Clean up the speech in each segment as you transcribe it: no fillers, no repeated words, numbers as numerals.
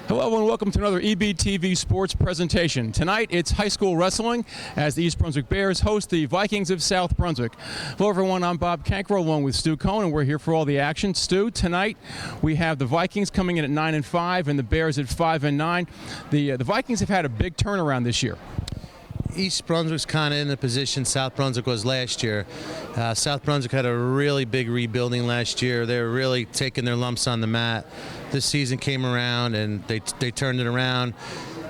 Hello and welcome to another EBTV Sports presentation. Tonight it's high school wrestling as the East Brunswick Bears host the Vikings of South Brunswick. Hello everyone, I'm Bob Cancro along with Stu Kohn, and we're here for all the action. Stu, tonight we have the Vikings coming in at 9-5 and the Bears at 5-9. The Vikings have had a big turnaround this year. East Brunswick's kind of in the position South Brunswick was last year. South Brunswick had a really big rebuilding last year. They were really taking their lumps on the mat. This season came around and they turned it around.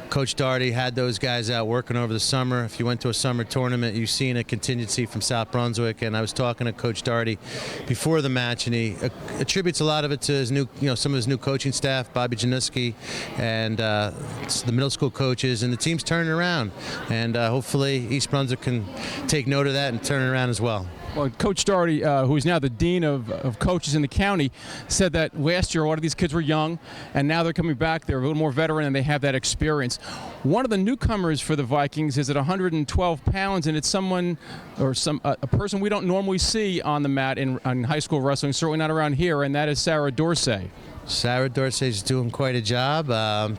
Coach Daugherty had those guys out working over the summer. If you went to a summer tournament, you've seen a contingency from South Brunswick. And I was talking to Coach Daugherty before the match, and he attributes a lot of it to his new, some of his new coaching staff, Bobby Januski, and the middle school coaches, and the team's turning around. And hopefully East Brunswick can take note of that and turn it around as well. Well, Coach Daugherty, who is now the dean of coaches in the county, said that last year a lot of these kids were young, and now they're coming back. They're a little more veteran, and they have that experience. One of the newcomers for the Vikings is at 112 pounds, and it's someone or a person we don't normally see on the mat in high school wrestling, certainly not around here, and that is Sarah Dorsey. Sarah Dorsey's doing quite a job.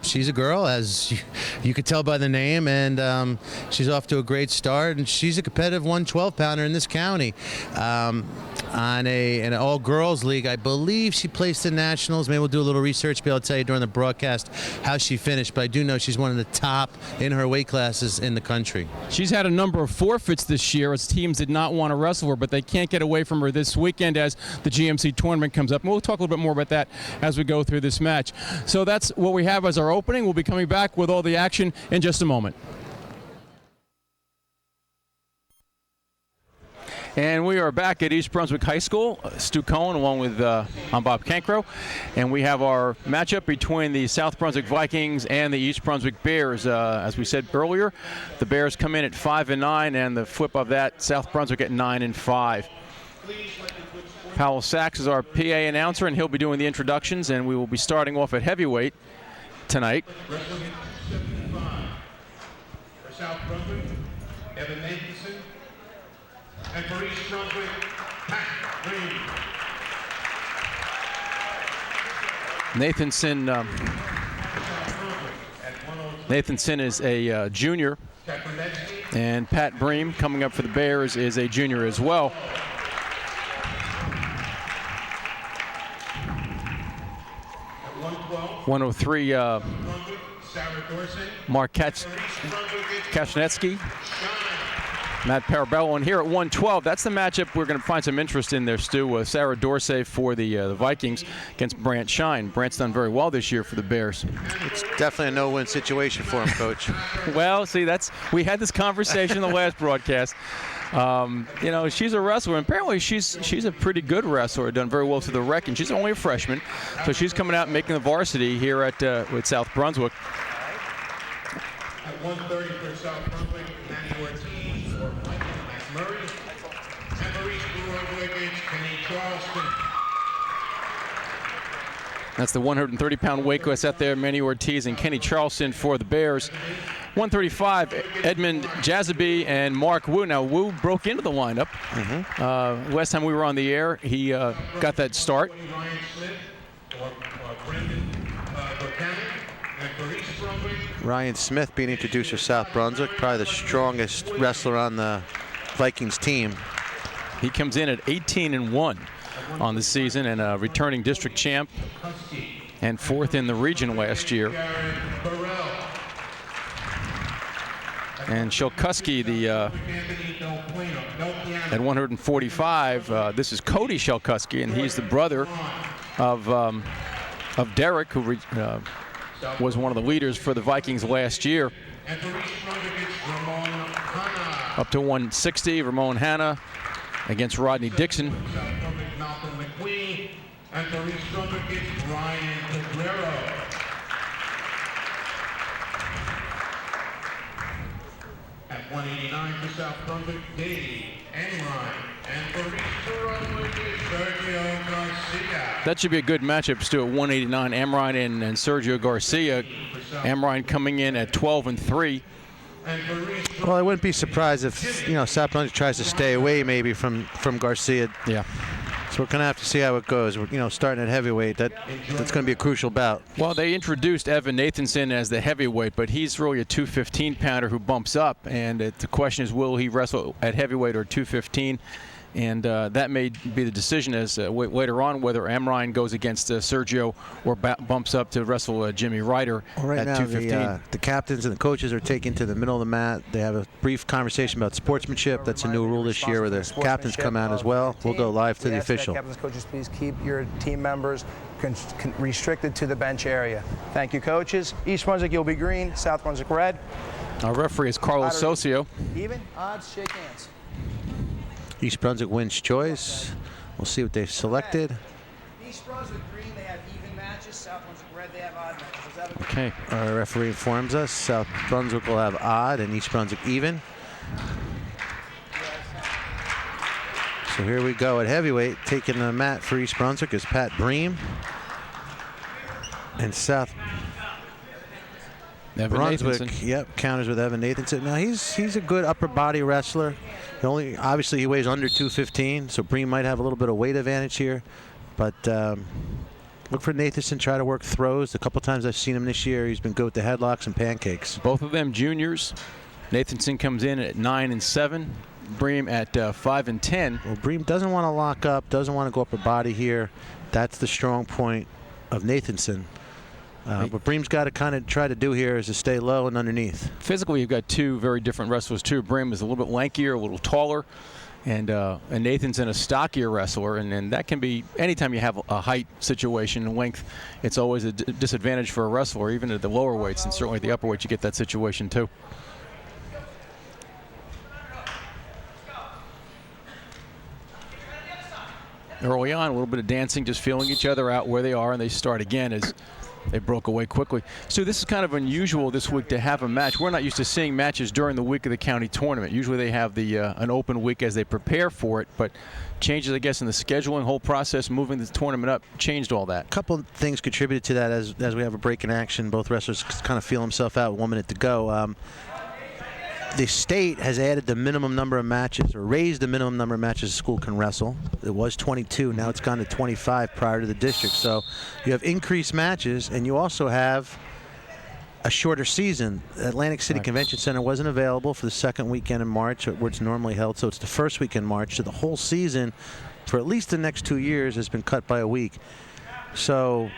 She's a girl, as you could tell by the name, and she's off to a great start. And she's a competitive 112-pounder in this county. On an all-girls league, I believe she placed in nationals. Maybe we'll do a little research, be able to tell you during the broadcast how she finished. But I do know she's one of the top in her weight classes in the country. She's had a number of forfeits this year as teams did not want to wrestle her, but they can't get away from her this weekend as the GMC tournament comes up. And we'll talk a little bit more about that as we go through this match. So that's what we have as our opening. We'll be coming back with all the action in just a moment. And we are back at East Brunswick High School. Stu Kohn along with I'm Bob Cancro, and we have our matchup between the South Brunswick Vikings and the East Brunswick Bears. As we said earlier, the Bears come in at 5-9, and the flip of that, South Brunswick at 9-5. Powell Sachs is our PA announcer, and he'll be doing the introductions, and we will be starting off at heavyweight tonight. Wrestling at 75. For South Brunswick, Evan Nathanson. And for East Brunswick, Pat Green. Nathanson is a junior, and Pat Bream, coming up for the Bears, is a junior as well. At 103, Mark Kachnetsky, Matt Parabello, and here at 112, that's the matchup we're going to find some interest in there, Stu. Sarah Dorsey for the Vikings against Brant Shine. Brant's done very well this year for the Bears. It's definitely a no-win situation for him, Coach. Well, see, we had this conversation in the last broadcast. She's a wrestler, and apparently she's a pretty good wrestler, done very well to the Rec, and she's only a freshman, so she's coming out and making the varsity here at with South Brunswick. At 130 for South Brunswick, Manny Ortiz for Michael McMurray. And for East Brunswick, it's Kenny Charleston. That's the 130-pound weight class out there, Manny Ortiz and Kenny Charleston for the Bears. 135, Edmund Jazaby and Mark Wu. Now, Wu broke into the lineup. Last time we were on the air, he got that start. Ryan Smith or Brendan Buchanan. And for East Brunswick, Ryan Smith being introduced for South Brunswick, probably the strongest wrestler on the Vikings team. He comes in at 18-1 on the season and a returning district champ and fourth in the region last year. And Shelkuski, at 145, this is Cody Shelkuski, and he's the brother of Derek, who was one of the leaders for the Vikings last year. Up to 160, Ramon Hanna against Rodney Dixon. And for East Brunswick, it's Ryan Pedrero. At 189 for South Brunswick, Dave Enron. And for East Brunswick, it's Sergio Garcia. That should be a good matchup, Stu, at 189, Amrine and Sergio Garcia. Amrine coming in at 12-3. Well, I wouldn't be surprised if South Brunswick tries to stay away maybe from Garcia. Yeah. So we're going to have to see how it goes. We're, starting at heavyweight. That's going to be a crucial bout. Well, they introduced Evan Nathanson as the heavyweight, but he's really a 215-pounder who bumps up. And the question is, will he wrestle at heavyweight or 215? And that may be the decision as later on whether Amrine goes against Sergio or bumps up to wrestle Jimmy Ryder right at now, 215. The captains and the coaches are taken to the middle of the mat. They have a brief conversation about sportsmanship. That's a new rule this year where the captains come out as well. We'll go live to the official. Captains, coaches, please keep your team members restricted to the bench area. Thank you, coaches. East Brunswick, you'll be green. South Brunswick, red. Our referee is Carlos Socio. Even? Odds? Shake hands. East Brunswick wins choice. We'll see what they've selected. East Brunswick green, they have even matches. South Brunswick red, they have odd matches. Is that Okay, our referee informs us South Brunswick will have odd and East Brunswick even. So here we go at heavyweight. Taking the mat for East Brunswick is Pat Bream. And South Brunswick, counters with Evan Nathanson. Now he's a good upper body wrestler. Obviously he weighs under 215, so Bream might have a little bit of weight advantage here. But look for Nathanson, try to work throws. A couple times I've seen him this year, he's been good with the headlocks and pancakes. Both of them juniors. Nathanson comes in at 9 and 7. Bream at 5 and 10. Well, Bream doesn't want to lock up, doesn't want to go upper body here. That's the strong point of Nathanson. But Bream's got to kind of try to do here is to stay low and underneath. Physically, you've got two very different wrestlers too. Bream is a little bit lankier, a little taller, and Nathanson a stockier wrestler. And that can be anytime you have a height situation, length, it's always a disadvantage for a wrestler, even at the lower weights, and certainly at the upper weights you get that situation too. Early on, a little bit of dancing, just feeling each other out where they are, and they start again as they broke away quickly. So this is kind of unusual this week to have a match. We're not used to seeing matches during the week of the county tournament. Usually they have an open week as they prepare for it, but changes, I guess, in the scheduling whole process, moving the tournament up, changed all that. A couple of things contributed to that as we have a break in action. Both wrestlers kind of feel himself out with 1 minute to go. The state has added the minimum number of matches, or raised the minimum number of matches a school can wrestle. It was 22, now it's gone to 25 prior to the district. So you have increased matches, and you also have a shorter season. Atlantic City Convention Center wasn't available for the second weekend in March, where it's normally held, so it's the first week in March. So the whole season, for at least the next 2 years, has been cut by a week. So,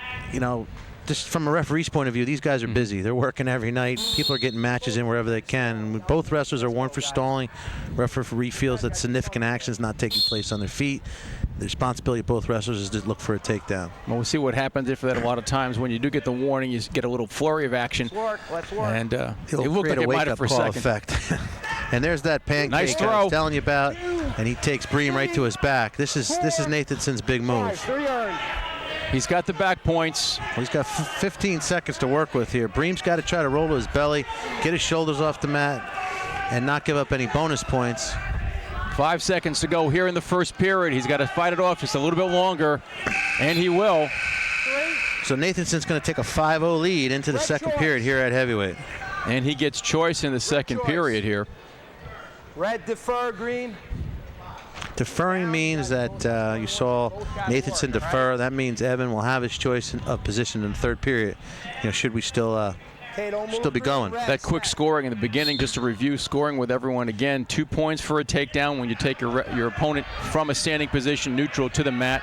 just from a referee's point of view, these guys are busy. They're working every night. People are getting matches in wherever they can. And both wrestlers are warned for stalling. Referee feels that significant action is not taking place on their feet. The responsibility of both wrestlers is to look for a takedown. Well, we'll see what happens if that. A lot of times when you do get the warning, you get a little flurry of action. Let's work. And it It'll looked create like a it might have wake-up for a call second. effect. And there's that pancake Nice I throw. was telling you about. And he takes Bream right to his back. This is Nathanson's big move. He's got the back points. Well, he's got 15 seconds to work with here. Bream's got to try to roll to his belly, get his shoulders off the mat, and not give up any bonus points. 5 seconds to go here in the first period. He's got to fight it off just a little bit longer, and he will. So Nathanson's going to take a 5-0 lead into the second period here at heavyweight. And he gets choice in the second period here. Red defer, green. Deferring means that you saw Nathanson defer. That means Evan will have his choice of position in the third period. Should we still be going? That quick scoring in the beginning, just to review scoring with everyone again. 2 points for a takedown when you take your opponent from a standing position neutral to the mat.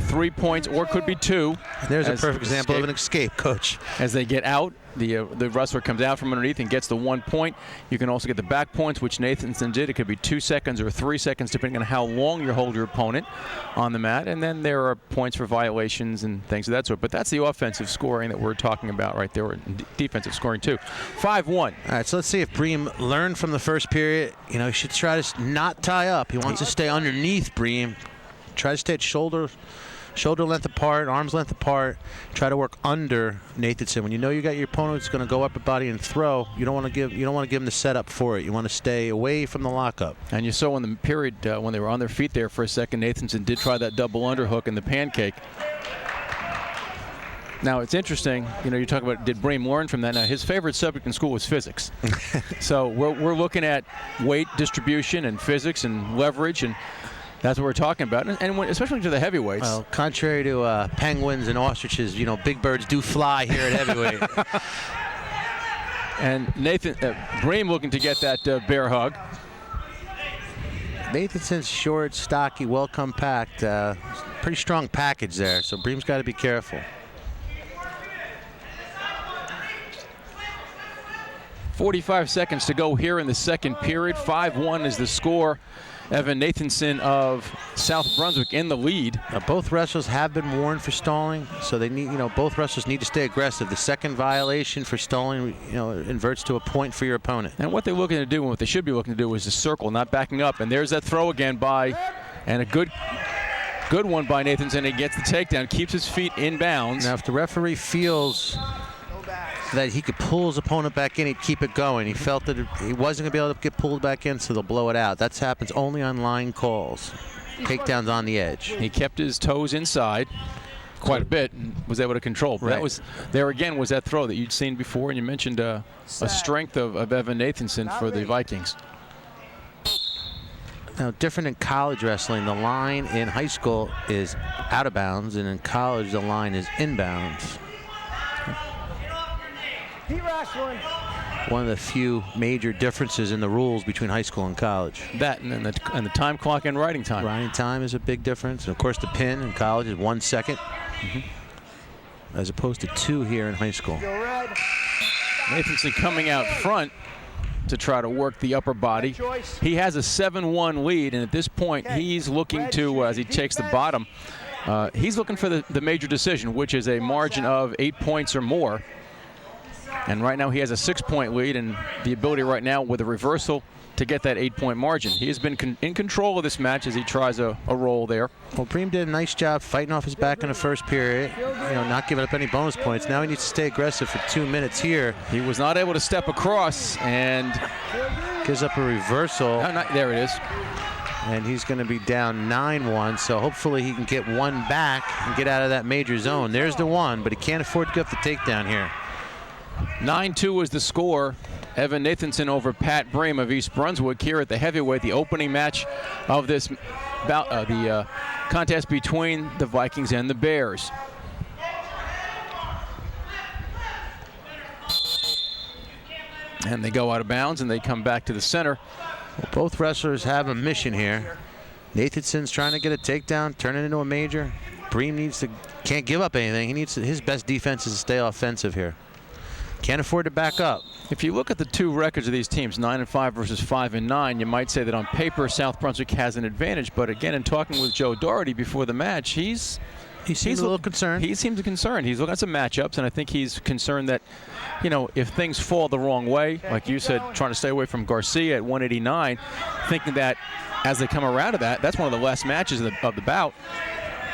3 points, or it could be 2. There's a perfect example of an escape, Coach. As they get out, the wrestler comes out from underneath and gets the 1 point. You can also get the back points, which Nathanson did. It could be 2 seconds or 3 seconds, depending on how long you hold your opponent on the mat. And then there are points for violations and things of that sort. But that's the offensive scoring that we're talking about right there, and defensive scoring too. 5-1. All right, so let's see if Bream learned from the first period. He should try to not tie up. He wants to stay underneath Bream. Try to stay at shoulder length apart, arms length apart. Try to work under Nathanson. When you know you got your opponent's going to go upper body and throw, you don't want to give him the setup for it. You want to stay away from the lockup. And you saw in the period when they were on their feet there for a second, Nathanson did try that double underhook and the pancake. Now it's interesting, you talk about did Bream learn from that. Now his favorite subject in school was physics. So we're looking at weight distribution and physics and leverage, and That's what we're talking about, and especially to the heavyweights. Well, contrary to penguins and ostriches, big birds do fly here at heavyweight. And Nathan Bream looking to get that bear hug. Nathanson's short, stocky, well compact. Pretty strong package there, so Bream's got to be careful. 45 seconds to go here in the second period. 5-1 is the score. Evan Nathanson of South Brunswick in the lead. Now, both wrestlers have been warned for stalling, so they need, both wrestlers need to stay aggressive. The second violation for stalling, inverts to a point for your opponent. And what they're looking to do, and what they should be looking to do, is to circle, not backing up. And there's that throw again and a good one by Nathanson. He gets the takedown, keeps his feet in bounds. Now, if the referee feels that he could pull his opponent back in, he'd keep it going. He felt that he wasn't going to be able to get pulled back in, so they'll blow it out. That happens only on line calls. Takedowns on the edge. He kept his toes inside quite a bit and was able to control. But Right. There again was that throw that you'd seen before, and you mentioned a strength of Evan Nathanson for the Vikings. Now, different in college wrestling, the line in high school is out of bounds, and in college the line is inbounds. One of the few major differences in the rules between high school and college. That and the time clock and riding time. Riding time is a big difference. And of course, the pin in college is 1 second, as opposed to 2 here in high school. Nathanson coming out front to try to work the upper body. He has a 7-1 lead, and at this point, he's looking to, as he takes the bottom, he's looking for the major decision, which is a margin of 8 points or more. And right now he has a 6-point lead, and the ability right now with a reversal to get that 8-point margin. He has been in control of this match as he tries a roll there. Well, Bream did a nice job fighting off his back in the first period, not giving up any bonus points. Now he needs to stay aggressive for 2 minutes here. He was not able to step across and gives up a reversal. There it is. And he's going to be down 9-1, so hopefully he can get one back and get out of that major zone. There's the one, but he can't afford to get the takedown here. 9-2 is the score. Evan Nathanson over Pat Bream of East Brunswick here at the heavyweight, the opening match of this the contest between the Vikings and the Bears. And they go out of bounds and they come back to the center. Well, both wrestlers have a mission here. Nathanson's trying to get a takedown, turn it into a major. Bream can't give up anything. His best defense is to stay offensive here. Can't afford to back up. If you look at the two records of these teams, 9-5 versus 5-9, you might say that on paper South Brunswick has an advantage. But again, in talking with Joe Doherty before the match, he seems a little concerned. He seems concerned. He's looking at some matchups, and I think he's concerned that, if things fall the wrong way, like you said, trying to stay away from Garcia at 189, thinking that as they come around to that's one of the last matches of the bout,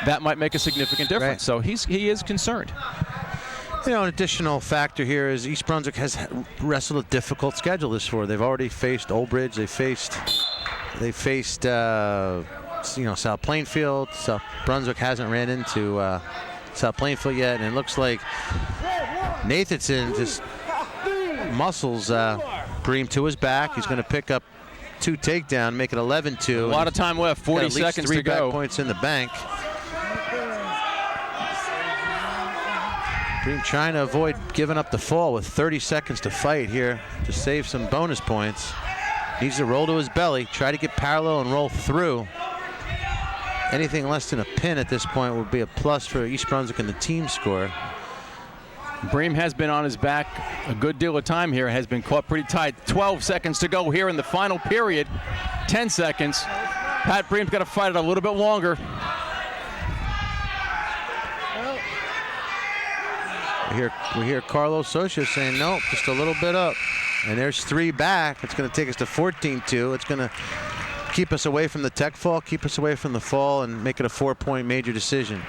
that might make a significant difference. Right. So he is concerned. An additional factor here is East Brunswick has wrestled a difficult schedule this year. They've already faced Old Bridge. They faced South Plainfield. South Brunswick hasn't ran into South Plainfield yet, and it looks like Nathanson just muscles Bream to his back. He's going to pick up 2 takedown, make it 11-2. A lot of time left, 40 seconds to go. 3 back points in the bank. Bream trying to avoid giving up the fall with 30 seconds to fight here to save some bonus points. Needs to roll to his belly, try to get parallel and roll through. Anything less than a pin at this point would be a plus for East Brunswick in the team score. Bream has been on his back a good deal of time here, has been caught pretty tight. 12 seconds to go here in the final period. 10 seconds. Pat Bream's got to fight it a little bit longer. We hear Carlos Socia saying, nope, just a little bit up. And there's 3 back. It's going to take us to 14-2. It's going to keep us away from the tech fall, keep us away from the fall, and make it a 4-point major decision.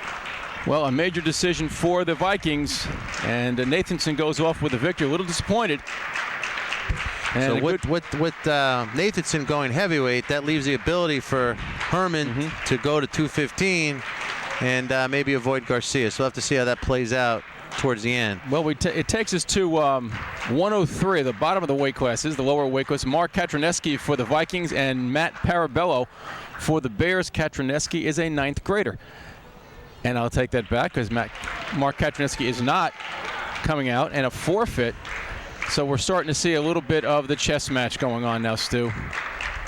Well, a major decision for the Vikings, and Nathanson goes off with a victory. A little disappointed. And so with Nathanson going heavyweight, that leaves the ability for Herman to go to 215 and maybe avoid Garcia. So we'll have to see how that plays out towards the end. Well, it takes us to 103, the bottom of the weight classes, the lower weight class. Mark Katraneski for the Vikings and Matt Parabello For the Bears, Katrineski is a 9th grader. And I'll take that back because Mark Katrineski is not coming out, and a forfeit. So we're starting to see a little bit of the chess match going on now, Stu.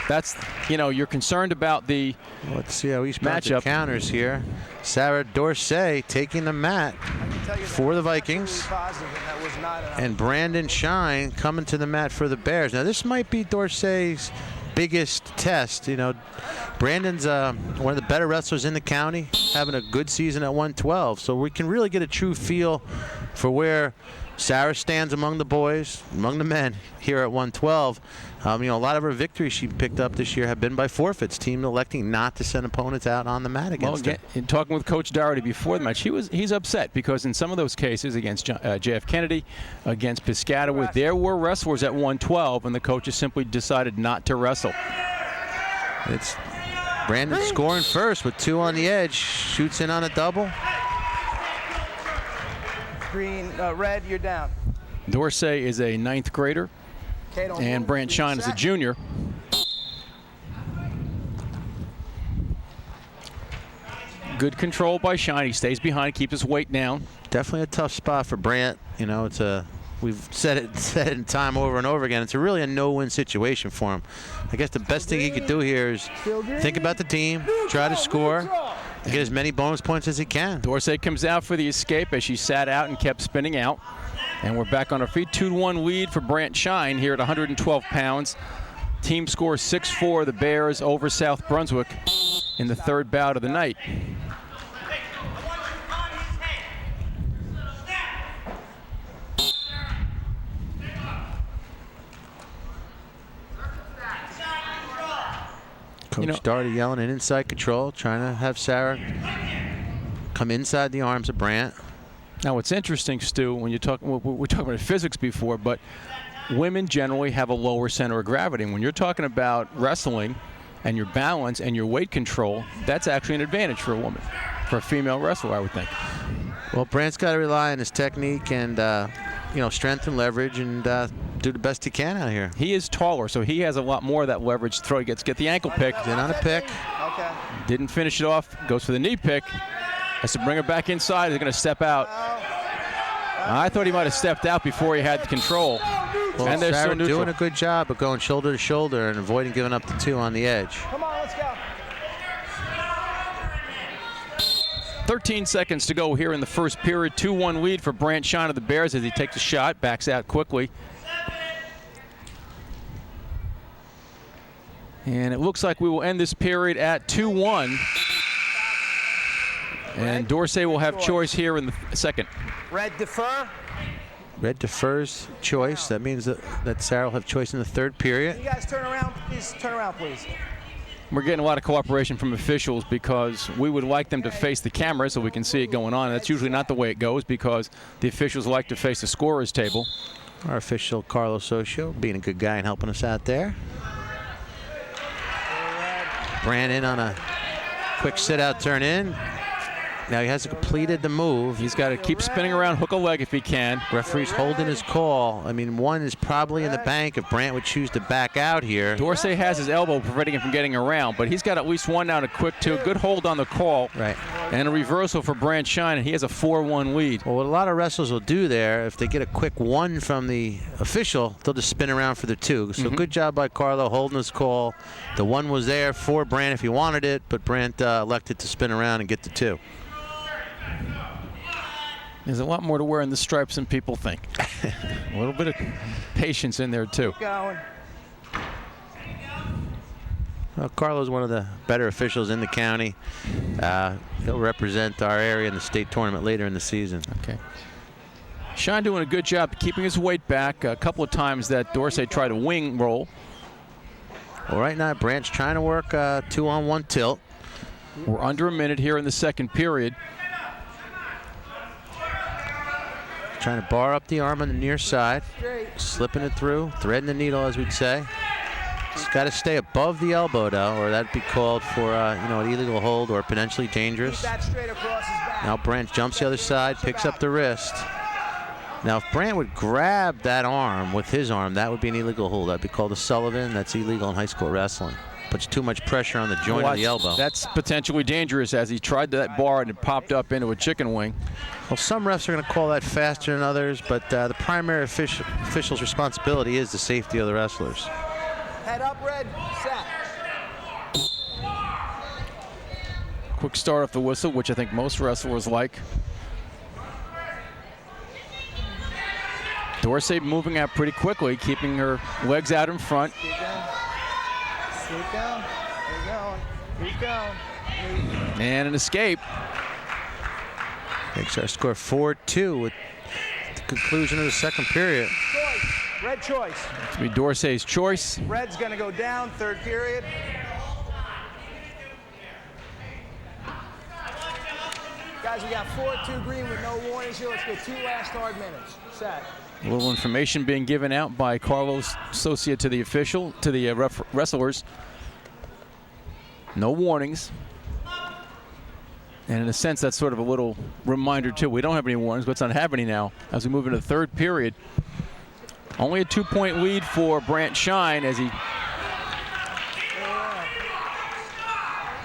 That's, you're concerned about the Let's see how East Brunswick matchup. counters here. Sarah Dorsey taking the mat for the Vikings. And Brandon Shine coming to the mat for the Bears. Now, this might be Dorsey's biggest test. Brandon's one of the better wrestlers in the county, having a good season at 112. So we can really get a true feel for where Sarah stands among the boys, among the men here at 112. A lot of her victories she picked up this year have been by forfeits. Team electing not to send opponents out on the mat against her. In talking with Coach Doherty before the match, he's upset because in some of those cases against J.F. Kennedy, against Piscataway, there were wrestlers at 112, and the coaches simply decided not to wrestle. It's Brandon scoring first with 2 on the edge. Shoots in on a double. Green, red, you're down. Dorsey is a 9th grader, and Brant Shine is a junior. Good control by Shine. He stays behind, keeps his weight down. Definitely a tough spot for Brant. We've said it in time over and over again. It's really a no-win situation for him. I guess the best thing he could do here is think about the team, try to score, and get as many bonus points as he can. Dorsey comes out for the escape as she sat out and kept spinning out. And we're back on our feet. 2-1 lead for Brant Shine here at 112 pounds. Team score 6-4, the Bears over South Brunswick in the 3rd bout of the night. Coach Doherty yelling an inside control, trying to have Sarah come inside the arms of Brant. Now, what's interesting, Stu, when we're talking about physics before, but women generally have a lower center of gravity. And when you're talking about wrestling and your balance and your weight control, that's actually an advantage for a woman, for a female wrestler, I would think. Well, Brant's got to rely on his technique and strength and leverage, and do the best he can out here. He is taller, so he has a lot more of that leverage throw. He get the ankle pick. In on a pick. Okay. Didn't finish it off. Goes for the knee pick. Has to bring her back inside. He's going to step out. I thought he might have stepped out before he had the control. Well, and they're Sarah so neutral. doing a good job of going shoulder to shoulder and avoiding giving up the 2 on the edge. Come on, let's go. 13 seconds to go here in the first period. 2-1 lead for Brant Shine of the Bears as he takes a shot, backs out quickly. And it looks like we will end this period at 2-1. And Dorsey will have choice here in the second. Red defer. Red defers choice. That means that Sarah will have choice in the 3rd period. You guys turn around. Please turn around, please. We're getting a lot of cooperation from officials because we would like them to face the camera so we can see it going on. And that's usually not the way it goes because the officials like to face the scorer's table. Our official, Carlos Socio, being a good guy and helping us out there. Brant in on a quick sit-out turn in. Now he has completed the move. He's got to keep spinning around, hook a leg if he can. Referee's holding his call. I mean, 1 is probably in the bank if Brant would choose to back out here. Dorsey has his elbow preventing him from getting around, but he's got at least 1 down, a quick 2. Good hold on the call. Right. And a reversal for Brant Shine, and he has a 4-1 lead. Well, what a lot of wrestlers will do there, if they get a quick 1 from the official, they'll just spin around for the 2. So good job by Carlo holding his call. The 1 was there for Brant if he wanted it, but Brant elected to spin around and get the 2. There's a lot more to wearing the stripes than people think. A little bit of patience in there, too. Going. Well, Carlo's one of the better officials in the county. He'll represent our area in the state tournament later in the season. Okay. Shine doing a good job keeping his weight back. A couple of times that Dorsey tried a wing roll. Well, right now, Brant's trying to work 2-on-1 tilt. We're under a minute here in the second period. Trying to bar up the arm on the near side, slipping it through, threading the needle, as we'd say. It's got to stay above the elbow, though, or that'd be called for an illegal hold or potentially dangerous. Now Brant jumps the other side, picks up the wrist. Now, if Brant would grab that arm with his arm, that would be an illegal hold. That'd be called a Sullivan. That's illegal in high school wrestling. Puts too much pressure on the joint of the elbow. That's potentially dangerous, as he tried that bar and it popped up into a chicken wing. Well, some refs are going to call that faster than others, but the primary official's responsibility is the safety of the wrestlers. Head up, red, set. Quick start off the whistle, which I think most wrestlers like. Dorsey moving out pretty quickly, keeping her legs out in front. Keep down. Keep down. Keep going. Keep going. And an escape. Makes our score 4-2 with the conclusion of the second period. Choice. Red choice. It's be Dorsey's choice. Red's going to go down, third period. Guys, we got 4-2 green with no warnings here. Let's get 2 last hard minutes. Set. A little information being given out by Carlos Socia to the official, to the wrestlers. No warnings. And in a sense, that's sort of a little reminder too. We don't have any warnings, but it's not happening now as we move into the third period. Only a 2-point lead for Brant Shine as he.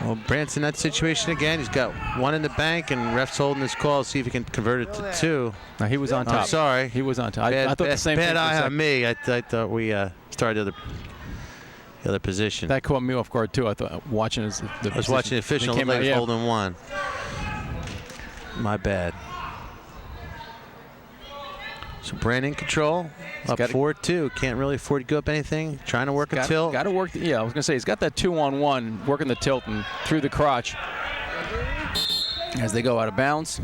Well, Brant's in that situation again. He's got 1 in the bank, and ref's holding his call. See if he can convert it to 2. Now he was on top. I'm sorry. He was on top. Bad, I thought the same bad thing. eye on me. I thought we started the other position. That caught me off guard too. I thought watching as the I was watching the official. Looked like he was holding 1. My bad. So Brant in control. Up 4-2. Can't really afford to go up anything. Trying to work a tilt. Got to work. Yeah, I was going to say he's got that 2-on-1, working the tilt and through the crotch as they go out of bounds.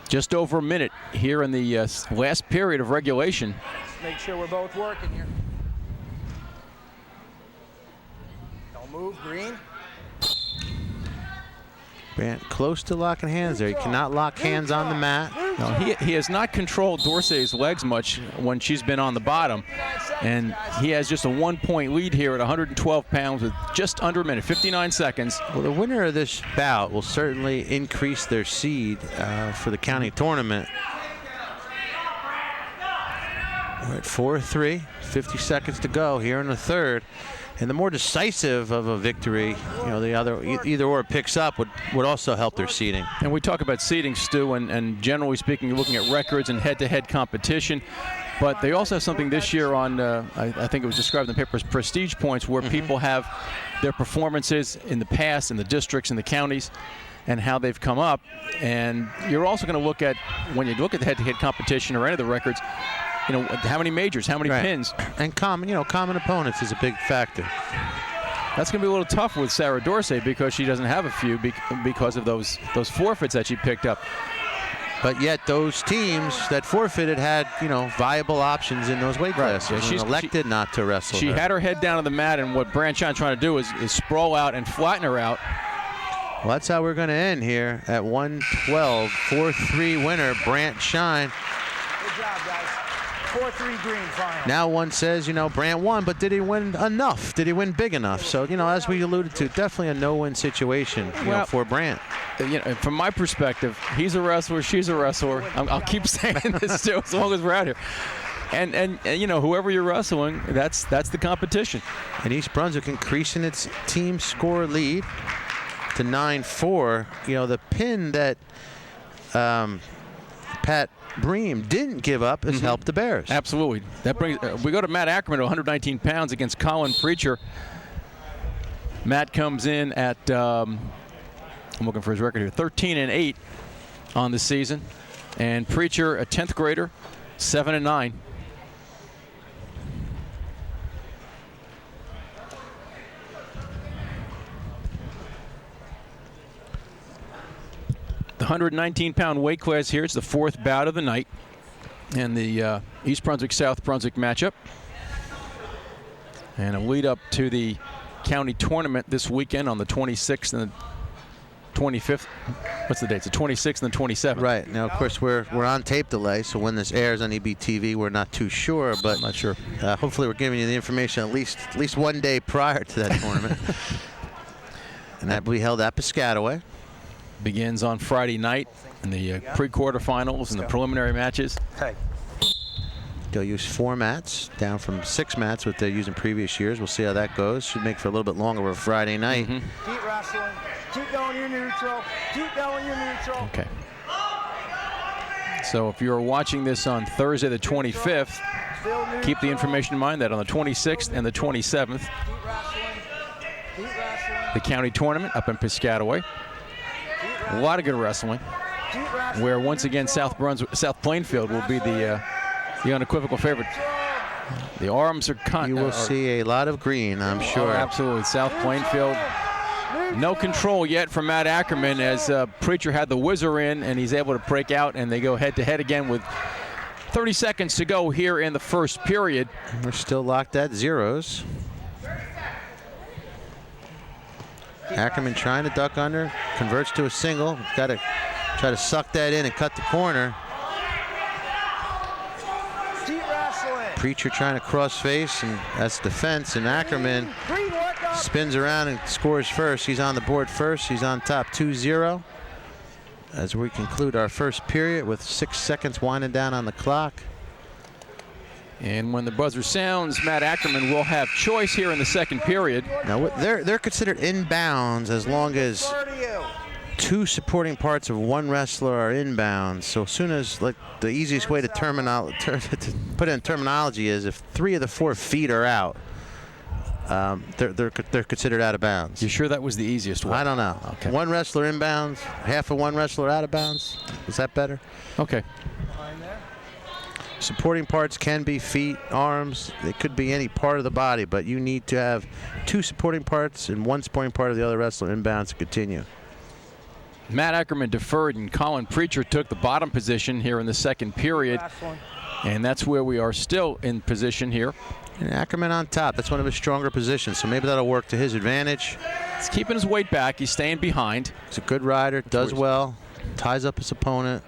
Just over a minute here in the last period of regulation. Make sure we're both working here. Don't move, green. Brant close to locking hands there. He cannot lock hands on the mat. No, he has not controlled Dorsey's legs much when she's been on the bottom. And he has just a 1-point lead here at 112 pounds with just under a minute, 59 seconds. Well, the winner of this bout will certainly increase their seed for the county tournament. We're at 4-3, 50 seconds to go here in the third. And the more decisive of a victory, you know, the either or picks up would also help their seeding. And we talk about seeding, Stu, and generally speaking, you're looking at records and head-to-head competition. But they also have something this year on, I think it was described in the paper as prestige points, where people have their performances in the past, in the districts, in the counties, and how they've come up. And you're also going to look at, when you look at the head-to-head competition or any of the records, you know, how many majors, how many pins. And common opponents is a big factor. That's going to be a little tough with Sarah Dorsey because she doesn't have a few because of those forfeits that she picked up. But yet those teams that forfeited had, you know, viable options in those weight classes. Yeah, she's elected not to wrestle. She had her head down on the mat, and what Brant Shine's trying to do is sprawl out and flatten her out. Well, that's how we're going to end here at 112. 4-3 winner, Brant Shine. Good job, guys. 4-3 green final. Now one says, you know, Brant won, but did he win enough? Did he win big enough? So, you know, as we alluded to, definitely a no-win situation for Brant. You know, from my perspective, he's a wrestler, she's a wrestler. I'll keep saying this too, as long as we're out here. And you know, whoever you're wrestling, that's the competition. And East Brunswick increasing its team score lead to 9-4. You know, the pin that Pat Bream didn't give up has helped the Bears. Absolutely. That brings we go to Matt Ackerman at 119 pounds against Colin Preacher. Matt comes in at I'm looking for his record here, 13-8 on the season, and Preacher, a 10th grader, 7-9. The 119-pound weight class here. It's the 4th bout of the night, and the East Brunswick-South Brunswick matchup, and a lead up to the county tournament this weekend on the 26th and the 25th. What's the dates? The 26th and the 27th. Right. Now, of course, we're on tape delay, so when this airs on EBTV, we're not too sure, but I'm not sure. Hopefully we're giving you the information at least one day prior to that tournament. And that will be held at Piscataway. Begins on Friday night in the pre-quarterfinals and the preliminary matches. Hey. They'll use 4 mats, down from 6 mats, what they're using previous years. We'll see how that goes. Should make for a little bit longer of a Friday night. Keep wrestling. Keep going your neutral. Keep going your neutral. Okay. So if you're watching this on Thursday the 25th, keep the information in mind that on the 26th and the 27th, the county tournament up in Piscataway. A lot of good wrestling, where once again South Plainfield will be the unequivocal favorite. The arms are You will see a lot of green, I'm sure. Oh, absolutely. South Plainfield. No control yet from Matt Ackerman as Preacher had the whizzer in, and he's able to break out, and they go head-to-head again with 30 seconds to go here in the first period. We're still locked at zeros. Ackerman trying to duck under, converts to a single. Got to try to suck that in and cut the corner. Preacher trying to cross face, and that's defense, and Ackerman spins around and scores first. He's on the board first. He's on top 2-0 as we conclude our first period with 6 seconds winding down on the clock. And when the buzzer sounds, Matt Ackerman will have choice here in the second period. Now they're considered inbounds as long as 2 supporting parts of 1 wrestler are inbounds. So as soon as, like, the easiest way to put it in terminology is if 3 of the 4 feet are out, they're considered out of bounds. You sure that was the easiest way? I don't know. Okay. 1 wrestler inbounds, half of 1 wrestler out of bounds. Is that better? Okay. Supporting parts can be feet, arms. They could be any part of the body, but you need to have 2 supporting parts and 1 supporting part of the other wrestler inbounds to continue. Matt Ackerman deferred, and Colin Preacher took the bottom position here in the second period. And that's where we are still in position here. And Ackerman on top. That's one of his stronger positions, so maybe that'll work to his advantage. He's keeping his weight back. He's staying behind. He's a good rider, does well, ties up his opponent.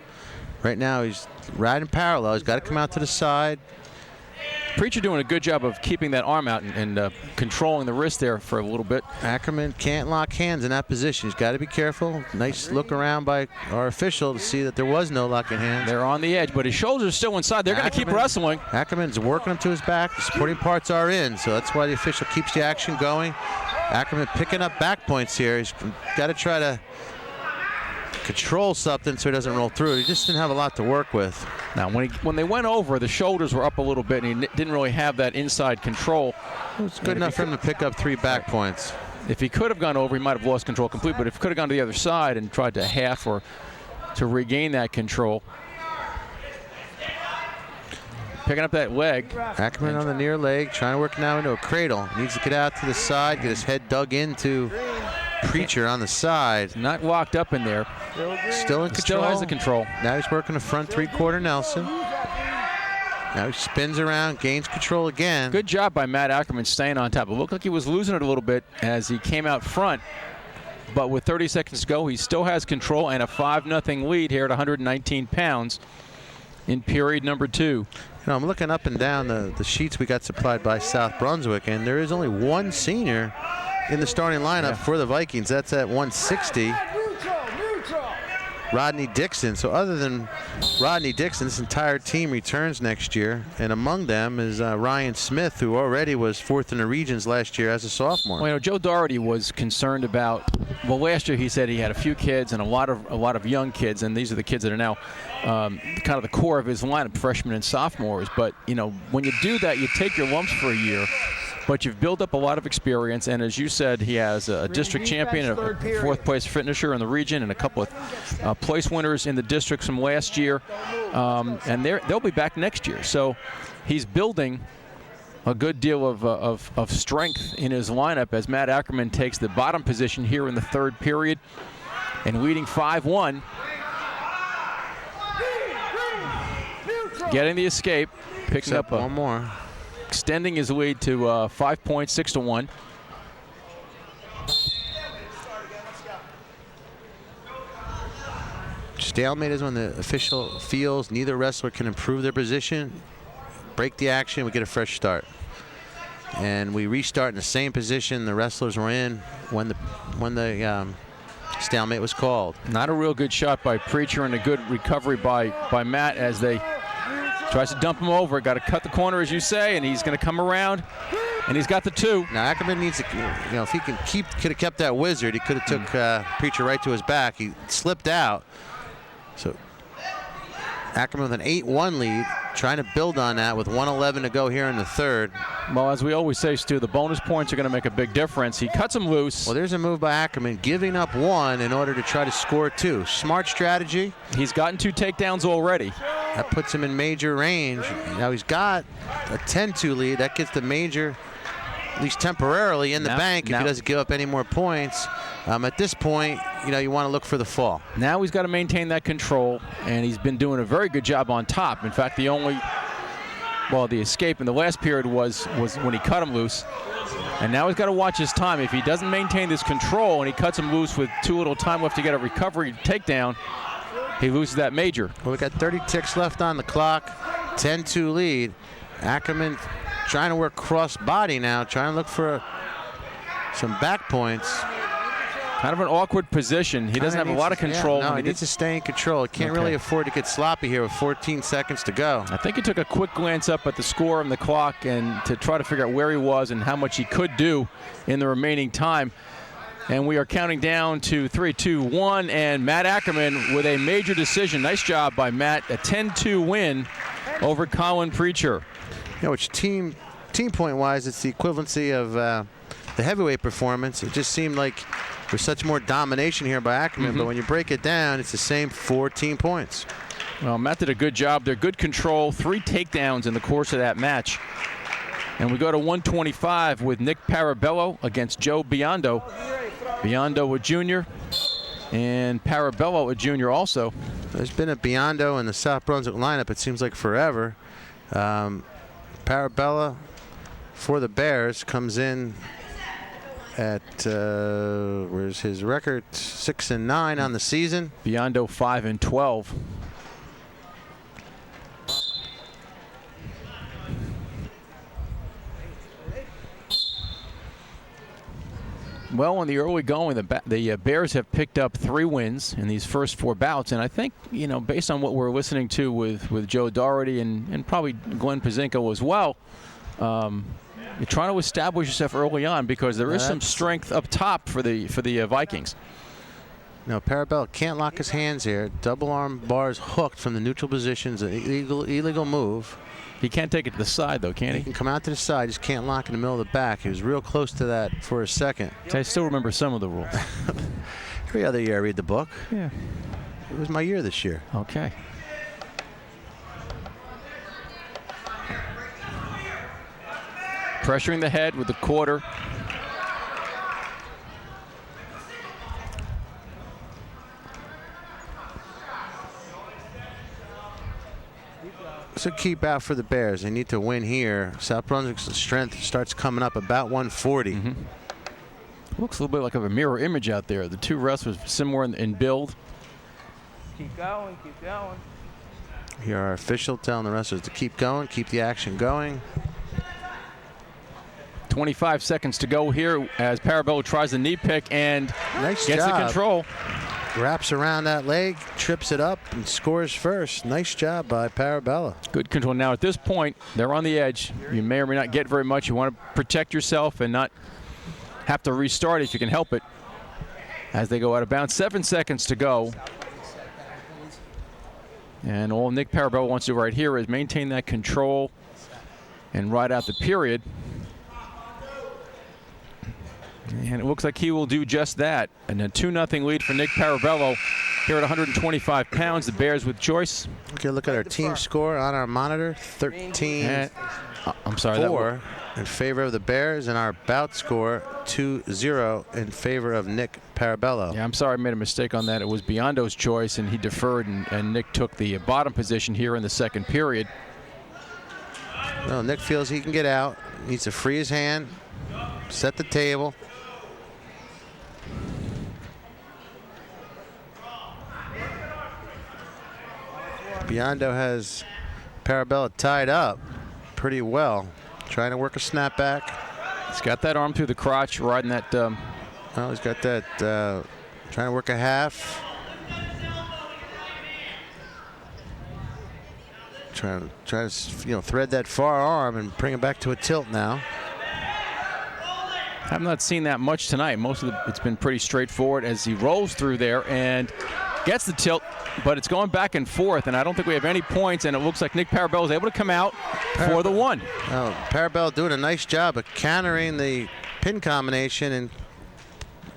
Right now he's riding parallel. He's got to come out to the side. Preacher doing a good job of keeping that arm out and controlling the wrist there for a little bit. Ackerman can't lock hands in that position. He's got to be careful. Nice look around by our official to see that there was no locking hands. They're on the edge, but his shoulders are still inside. They're going to keep wrestling. Ackerman's working him to his back. The supporting parts are in, so that's why the official keeps the action going. Ackerman picking up back points here. He's got to try to control something so he doesn't roll through it. He just didn't have a lot to work with. Now, when they went over, the shoulders were up a little bit, and he didn't really have that inside control. It was good enough for him to pick up 3 back points. If he could have gone over, he might have lost control completely, but if he could have gone to the other side and tried to half or to regain that control. Picking up that leg. Ackerman on the near leg, trying to work now into a cradle. Needs to get out to the side, get his head dug into Preacher on the side. Not locked up in there. Still in control. Still has the control. Now he's working a front 3/4 Nelson. Now he spins around, gains control again. Good job by Matt Ackerman staying on top. It looked like he was losing it a little bit as he came out front. But with 30 seconds to go, he still has control and a 5-0 lead here at 119 pounds in period number 2. You know, I'm looking up and down the sheets we got supplied by South Brunswick, and there is only 1 senior in the starting lineup for the Vikings. That's at 160. Rodney Dixon. So other than Rodney Dixon, this entire team returns next year, and among them is Ryan Smith, who already was 4th in the regions last year as a sophomore. Well, you know, Joe Doherty was concerned about. Well, last year he said he had a few kids and a lot of young kids, and these are the kids that are now kind of the core of his lineup, freshmen and sophomores. But you know, when you do that, you take your lumps for a year. But you've built up a lot of experience, and as you said, he has a district champion, a 4th place finisher in the region, and a couple of place winners in the districts from last year. And they'll be back next year. So he's building a good deal of strength in his lineup as Matt Ackerman takes the bottom position here in the 3rd period and leading 5-1. Getting the escape, picking up one more. Extending his lead to 5 points, 6-1. Stalemate is when the official feels neither wrestler can improve their position, break the action, we get a fresh start. And we restart in the same position the wrestlers were in when the stalemate was called. Not a real good shot by Preacher, and a good recovery by Matt as they Tries to dump him over. Got to cut the corner, as you say, and he's going to come around, and he's got the 2. Now Ackerman needs to, if he could have kept that wizard, he could have took Preacher right to his back. He slipped out. So Ackerman with an 8-1 lead, trying to build on that with 1:11 to go here in the third. Well, as we always say, Stu, the bonus points are going to make a big difference. He cuts him loose. Well, there's a move by Ackerman, giving up 1 in order to try to score 2. Smart strategy. He's gotten 2 takedowns already. That puts him in major range. Now he's got a 10-2 lead. That gets the major, at least temporarily, in the bank if he doesn't give up any more points. At this point, you want to look for the fall. Now he's got to maintain that control, and he's been doing a very good job on top. In fact, the escape in the last period was when he cut him loose. And now he's got to watch his time. If he doesn't maintain this control and he cuts him loose with too little time left to get a recovery takedown, he loses that major. Well, we got 30 ticks left on the clock, 10-2 lead. Ackerman trying to work cross body now, trying to look for some back points. Kind of an awkward position. He doesn't have a lot of control. No, he needs to stay in control. He can't really afford to get sloppy here with 14 seconds to go. I think he took a quick glance up at the score on the clock and to try to figure out where he was and how much he could do in the remaining time. And we are counting down to 3, 2, 1, and Matt Ackerman with a major decision. Nice job by Matt. A 10-2 win over Colin Preacher. Which team point-wise, it's the equivalency of the heavyweight performance. It just seemed like there's such more domination here by Ackerman, but when you break it down, it's the same 14 points. Well, Matt did a good job there. Good control, 3 takedowns in the course of that match. And we go to 125 with Nick Parabello against Joe Biondo. Biondo a junior, and Parabello a junior also. There's been a Biondo in the South Brunswick lineup, it seems like forever. Parabello for the Bears comes in at where's his record? 6-9 on the season. Biondo 5-12. Well, in the early going, the Bears have picked up 3 wins in these first 4 bouts, and I think, based on what we're listening to with Joe Doherty and probably Glenn Pazinko as well, you're trying to establish yourself early on because there is some strength up top for the Vikings. No, Parabello can't lock his hands here. Double arm bars hooked from the neutral positions, an illegal move. He can't take it to the side, though, can he? He can come out to the side, just can't lock in the middle of the back. He was real close to that for a second. I still remember some of the rules. Every other year I read the book. Yeah. It was my year this year. Okay. Pressuring the head with the quarter. It's a keep out for the Bears. They need to win here. South Brunswick's strength starts coming up about 140. Looks a little bit like a mirror image out there. The 2 wrestlers similar in build. Keep going, keep going. Here our official telling the wrestlers to keep going, keep the action going. 25 seconds to go here as Parabello tries the knee pick and gets the control. Wraps around that leg, trips it up, and scores first. Nice job by Parabello. Good control. Now at this point, they're on the edge. You may or may not get very much. You want to protect yourself and not have to restart if you can help it. As they go out of bounds, 7 seconds to go. And all Nick Parabello wants to do right here is maintain that control and ride out the period. And it looks like he will do just that. And a 2-0 lead for Nick Parabello here at 125 pounds. The Bears with choice. Okay, look at our team score on our monitor. 13-4 in favor of the Bears, and our bout score 2-0 in favor of Nick Parabello. Yeah, I'm sorry I made a mistake on that. It was Biondo's choice, and he deferred, and Nick took the bottom position here in the second period. Well, Nick feels he can get out. Needs to free his hand, set the table. Biondo has Parabello tied up pretty well. Trying to work a snapback. He's got that arm through the crotch, riding that. Well, he's got that. Trying to work a half. Trying to thread that far arm and bring it back to a tilt now. I've not seen that much tonight. Most of it's been pretty straightforward as he rolls through there and gets the tilt, but it's going back and forth, and I don't think we have any points, and it looks like Nick Parabello is able to come out for the one. Oh, Parabello doing a nice job of countering the pin combination and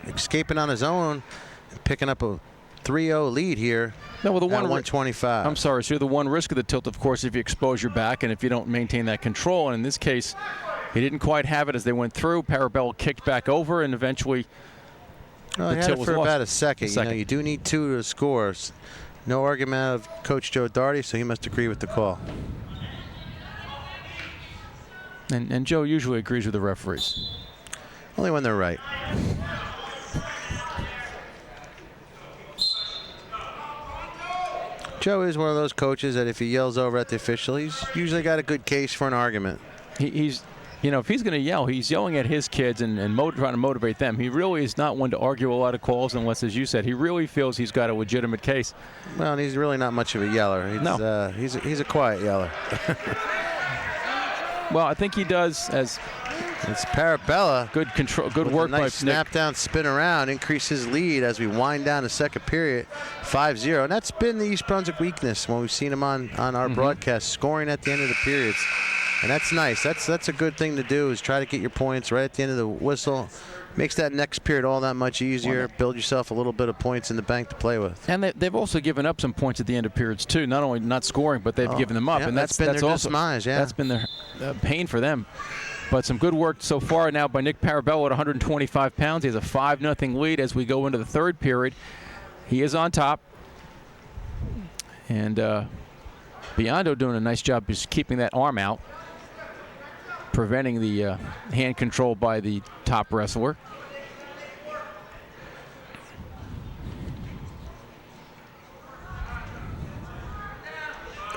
escaping on his own and picking up a 3-0 lead here. No, well, the one 125. I'm sorry, so the one risk of the tilt, of course, if you expose your back and if you don't maintain that control, and in this case, he didn't quite have it as they went through. Parabello kicked back over, and eventually well, the he had tilt it was for lost. about a second. You do need 2 to score. No argument of Coach Joe Daugherty, so he must agree with the call. And Joe usually agrees with the referees. Only when they're right. Joe is one of those coaches that if he yells over at the official, he's usually got a good case for an argument. He's, if he's going to yell, he's yelling at his kids and trying to motivate them. He really is not one to argue a lot of calls unless, as you said, he really feels he's got a legitimate case. Well, and he's really not much of a yeller. No. He's a quiet yeller. Well, I think he does as it's Parabella. Good control, good with work a nice by snap Nick. down, spin around, increase his lead as we wind down the second period, 5-0. And that's been the East Brunswick weakness when we've seen him on our broadcast, scoring at the end of the periods. And that's nice. That's a good thing to do, is try to get your points right at the end of the whistle. Makes that next period all that much easier. Build yourself a little bit of points in the bank to play with. And they've also given up some points at the end of periods too. Not only not scoring, but they've given them up. Yeah, and that's been their also demise. Yeah, that's been their pain for them. But some good work so far now by Nick Parabello at 125 pounds. He has a 5-0 lead as we go into the third period. He is on top. And Biondo doing a nice job just keeping that arm out, preventing the hand control by the top wrestler.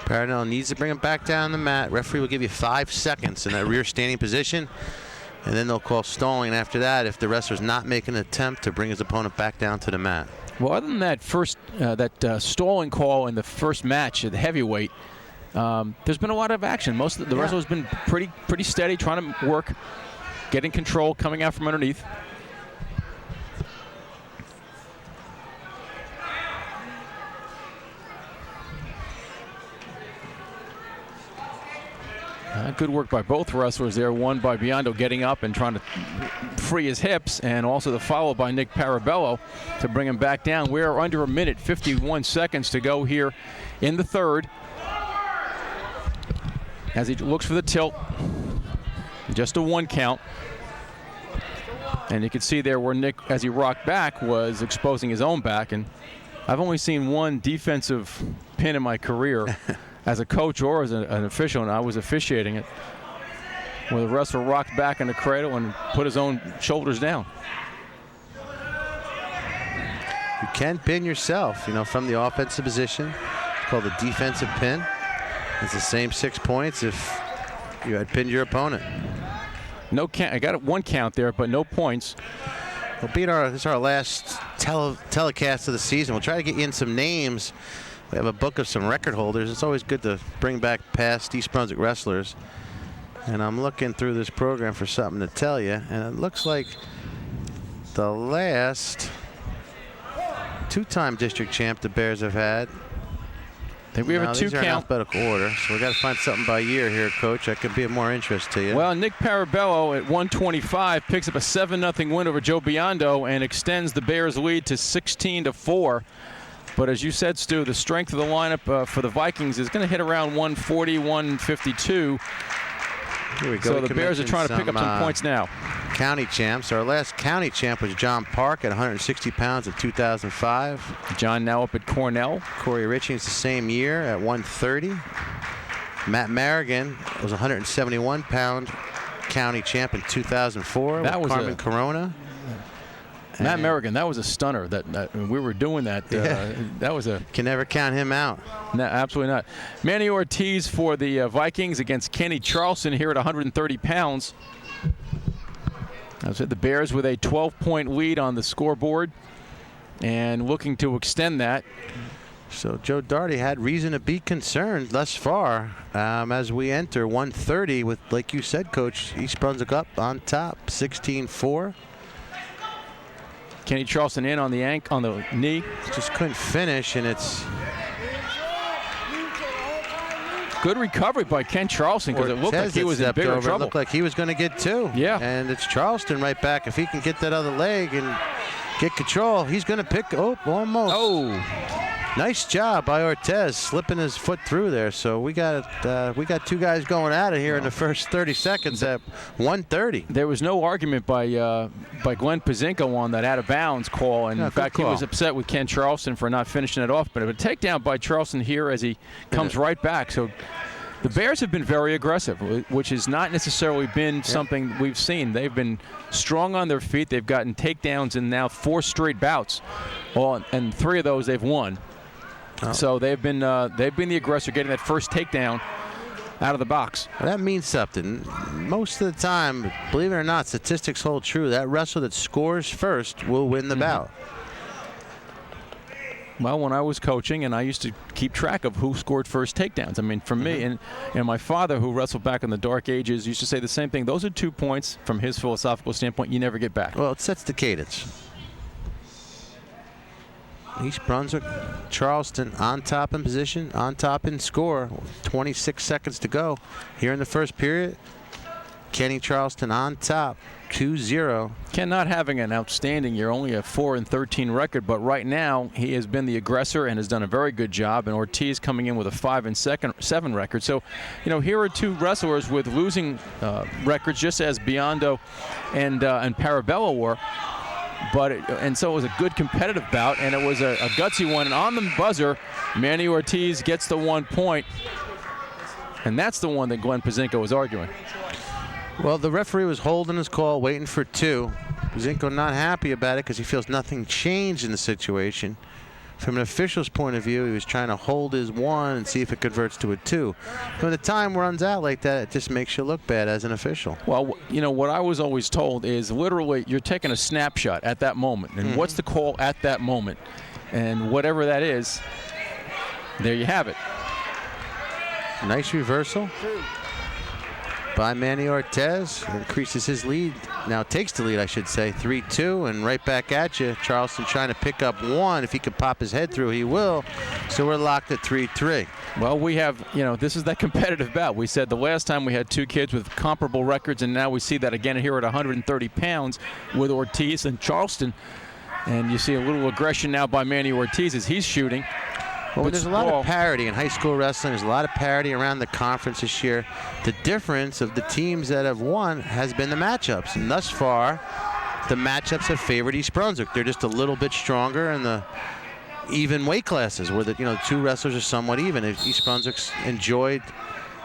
Parnell needs to bring him back down the mat. Referee will give you 5 seconds in that rear standing position, and then they'll call stalling after that if the wrestler's not making an attempt to bring his opponent back down to the mat. Well, other than that first stalling call in the first match at the heavyweight, there's been a lot of action. Most of the wrestlers been pretty steady, trying to work, getting control, coming out from underneath. Good work by both wrestlers there. One by Biondo getting up and trying to free his hips, and also the follow by Nick Parabello to bring him back down. We're under a minute, 51 seconds to go here in the third. As he looks for the tilt, just a 1 count. And you can see there where Nick, as he rocked back, was exposing his own back. And I've only seen one defensive pin in my career as a coach or as an official, and I was officiating it, where the wrestler rocked back in the cradle and put his own shoulders down. You can pin yourself, from the offensive position. It's called a defensive pin. It's the same 6 points if you had pinned your opponent. No count. I got 1 count there, but no points. Well, this is our last telecast of the season. We'll try to get you in some names. We have a book of some record holders. It's always good to bring back past East Brunswick wrestlers. And I'm looking through this program for something to tell you. And it looks like the last 2-time district champ the Bears have had. I think we have a 2 these are in count. alphabetical order, so we got to find something by year here, Coach. That could be of more interest to you. Well, Nick Parabello at 125 picks up a 7-0 win over Joe Biondo and extends the Bears' lead to 16-4. But as you said, Stu, the strength of the lineup for the Vikings is going to hit around 140, 152. Here we go. So the Bears are trying to pick up some points now. County champs. Our last county champ was John Park at 160 pounds in 2005. John now up at Cornell. Corey Richings the same year at 130. Matt Marigan was 171-pound county champ in 2004 That with was Carmen Corona. Matt Merrigan, that was a stunner. That we were doing that. That was a. Can never count him out. No, absolutely not. Manny Ortiz for the Vikings against Kenny Charleston here at 130 pounds. The Bears with a 12-point lead on the scoreboard and looking to extend that. So Joe Daugherty had reason to be concerned thus far as we enter 1:30 with, like you said, Coach, East Brunswick up on top, 16-4. Kenny Charleston in on the knee. Just couldn't finish, and it's good recovery by Ken Charleston because it looked like he was in bigger trouble. It looked like he was going to get two. Yeah. And it's Charleston right back. If he can get that other leg and get control, he's going to pick. Oh, almost. Oh. Nice job by Ortez slipping his foot through there. So we got two guys going at it here in the first 30 seconds at 1:30. There was no argument by Glenn Pazinko on that out of bounds call, and in fact he was upset with Ken Charleston for not finishing it off. But a takedown by Charleston here as he comes right back. So the Bears have been very aggressive, which has not necessarily been something we've seen. They've been strong on their feet. They've gotten takedowns in now 4 straight bouts, and 3 of those they've won. So they've been the aggressor, getting that first takedown out of the box. Well, that means something. Most of the time, believe it or not, statistics hold true. That wrestler that scores first will win the bout. Well, when I was coaching, and I used to keep track of who scored first takedowns. I mean, for me, and my father, who wrestled back in the dark ages, used to say the same thing. Those are 2 points from his philosophical standpoint you never get back. Well, it sets the cadence. East Brunswick, Charleston on top in position, on top in score. 26 seconds to go here in the first period. Kenny Charleston on top, 2-0. Ken not having an outstanding year, only a 4-13 record, but right now he has been the aggressor and has done a very good job. And Ortiz coming in with a 5-7 record. So, you know, here are 2 wrestlers with losing records, just as Biondo and Parabello were. And so it was a good competitive bout, and it was a gutsy one. And on the buzzer, Manny Ortiz gets the 1 point, and that's the one that Glenn Pazinko was arguing. Well, the referee was holding his call, waiting for 2. Pazinko not happy about it because he feels nothing changed in the situation. From an official's point of view, he was trying to hold his 1 and see if it converts to a 2. When the time runs out like that, it just makes you look bad as an official. Well, you know, what I was always told is literally you're taking a snapshot at that moment. And what's the call at that moment? And whatever that is, there you have it. Nice reversal by Manny Ortez. Increases his lead. Now takes the lead, I should say. 3-2, and right back at you. Charleston trying to pick up 1. If he could pop his head through, he will. So we're locked at 3-3. Well, we have, you know, this is that competitive bout. We said the last time we had 2 kids with comparable records, and now we see that again here at 130 pounds with Ortiz and Charleston. And you see a little aggression now by Manny Ortiz as he's shooting. Well, there's a lot of parity in high school wrestling. There's a lot of parity around the conference this year. The difference of the teams that have won has been the matchups. And thus far, the matchups have favored East Brunswick. They're just a little bit stronger in the even weight classes where the 2 wrestlers are somewhat even. East Brunswick's enjoyed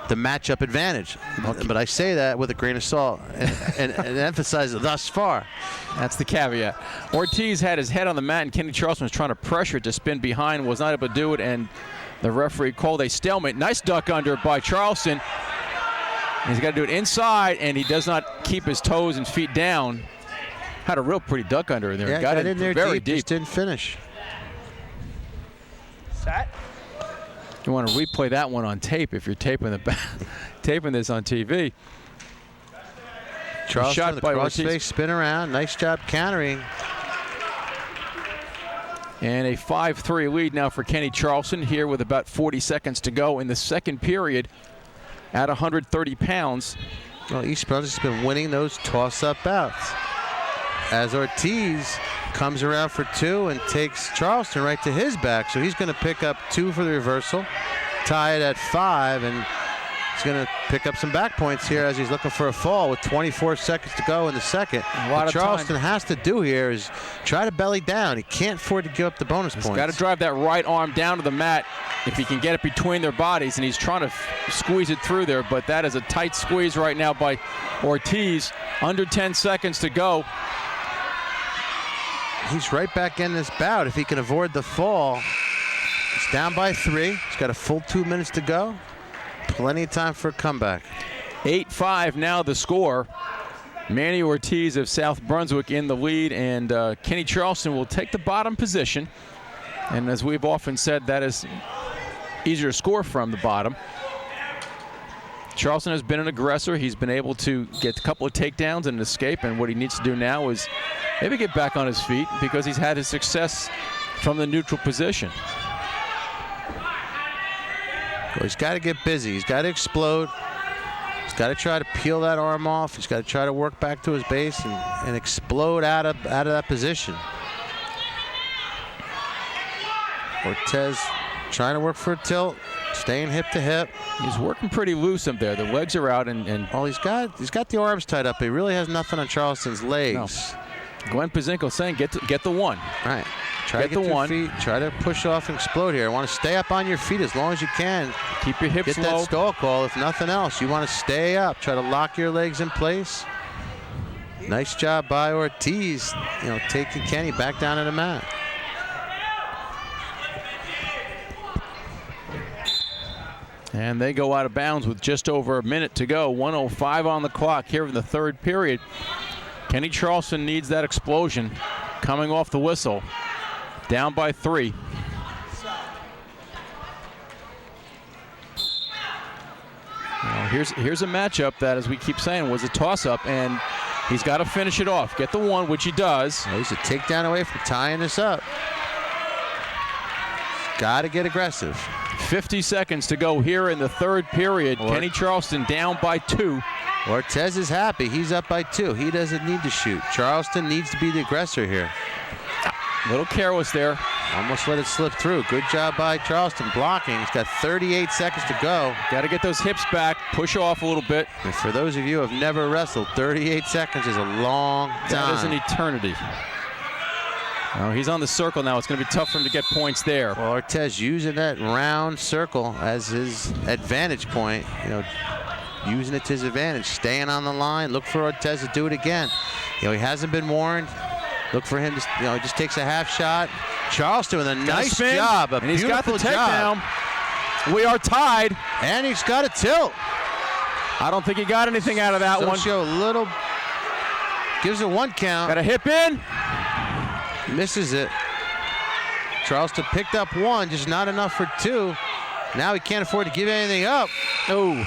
the matchup advantage. Okay. But I say that with a grain of salt and emphasize it thus far. That's the caveat. Ortiz had his head on the mat, and Kenny Charleston was trying to pressure it to spin behind, was not able to do it, and the referee called a stalemate. Nice duck under by Charleston. He's got to do it inside, and he does not keep his toes and feet down. Had a real pretty duck under there. Yeah, got in there very deep. Just didn't finish. Set. You want to replay that one on tape if you're taping this on TV. Charleston, shot the by crossface, Ortiz. spin around. Nice job countering. And a 5-3 lead now for Kenny Charleston here with about 40 seconds to go in the second period at 130 pounds. Well, East Brunswick's been winning those toss-up bouts. As Ortiz comes around for 2 and takes Charleston right to his back. So he's going to pick up 2 for the reversal, tie it at 5, and he's going to pick up some back points here as he's looking for a fall with 24 seconds to go in the second. What Charleston has to do here is try to belly down. He can't afford to give up the bonus points. He's got to drive that right arm down to the mat if he can get it between their bodies, and he's trying to squeeze it through there, but that is a tight squeeze right now by Ortiz. Under 10 seconds to go. He's right back in this bout if he can avoid the fall. He's down by 3. He's got a full 2 minutes to go. Plenty of time for a comeback. 8-5 now the score. Manny Ortiz of South Brunswick in the lead, and Kenny Charleston will take the bottom position And as we've often said, that is easier to score from the bottom. Charleston has been an aggressor. He's been able to get a couple of takedowns and an escape, and what he needs to do now is maybe get back on his feet because he's had his success from the neutral position. Well, he's got to get busy. He's got to explode. He's got to try to peel that arm off. He's got to try to work back to his base and explode out of that position. Ortiz trying to work for a tilt, staying hip to hip. He's working pretty loose up there. The legs are out, and oh, he's got the arms tied up. He really has nothing on Charleston's legs. No. Glenn Pazinko saying get the one. All right. Try to get the one. Feet. Try to push off and explode here. I want to stay up on your feet as long as you can. Keep your hips low. Get that stall call. If nothing else, you want to stay up. Try to lock your legs in place. Nice job by Ortiz. Taking Kenny back down to the mat. And they go out of bounds with just over a minute to go. 1:05 on the clock here in the third period. Kenny Charleston needs that explosion coming off the whistle. Down by 3. Now here's a matchup that, as we keep saying, was a toss-up, and he's got to finish it off. Get the one, which he does. Oh, he's a takedown away from tying this up. Got to get aggressive. 50 seconds to go here in the third period. Kenny Charleston down by 2. Ortiz is happy. He's up by 2. He doesn't need to shoot. Charleston needs to be the aggressor here. Little careless there. Almost let it slip through. Good job by Charleston blocking. He's got 38 seconds to go. Got to get those hips back, push off a little bit. And for those of you who have never wrestled, 38 seconds is a long time. That is an eternity. Oh, he's on the circle now. It's going to be tough for him to get points there. Well, Ortiz using that round circle as his advantage point. Using it to his advantage. Staying on the line. Look for Ortiz to do it again. He hasn't been warned. Look for him to, he just takes a half shot. Charleston with a nice job. And he's got the takedown. We are tied. And he's got a tilt. I don't think he got anything out of that one. Show a little. Gives it 1 count. Got a hip in. Misses it. Charleston picked up 1, just not enough for 2. Now he can't afford to give anything up. Oh.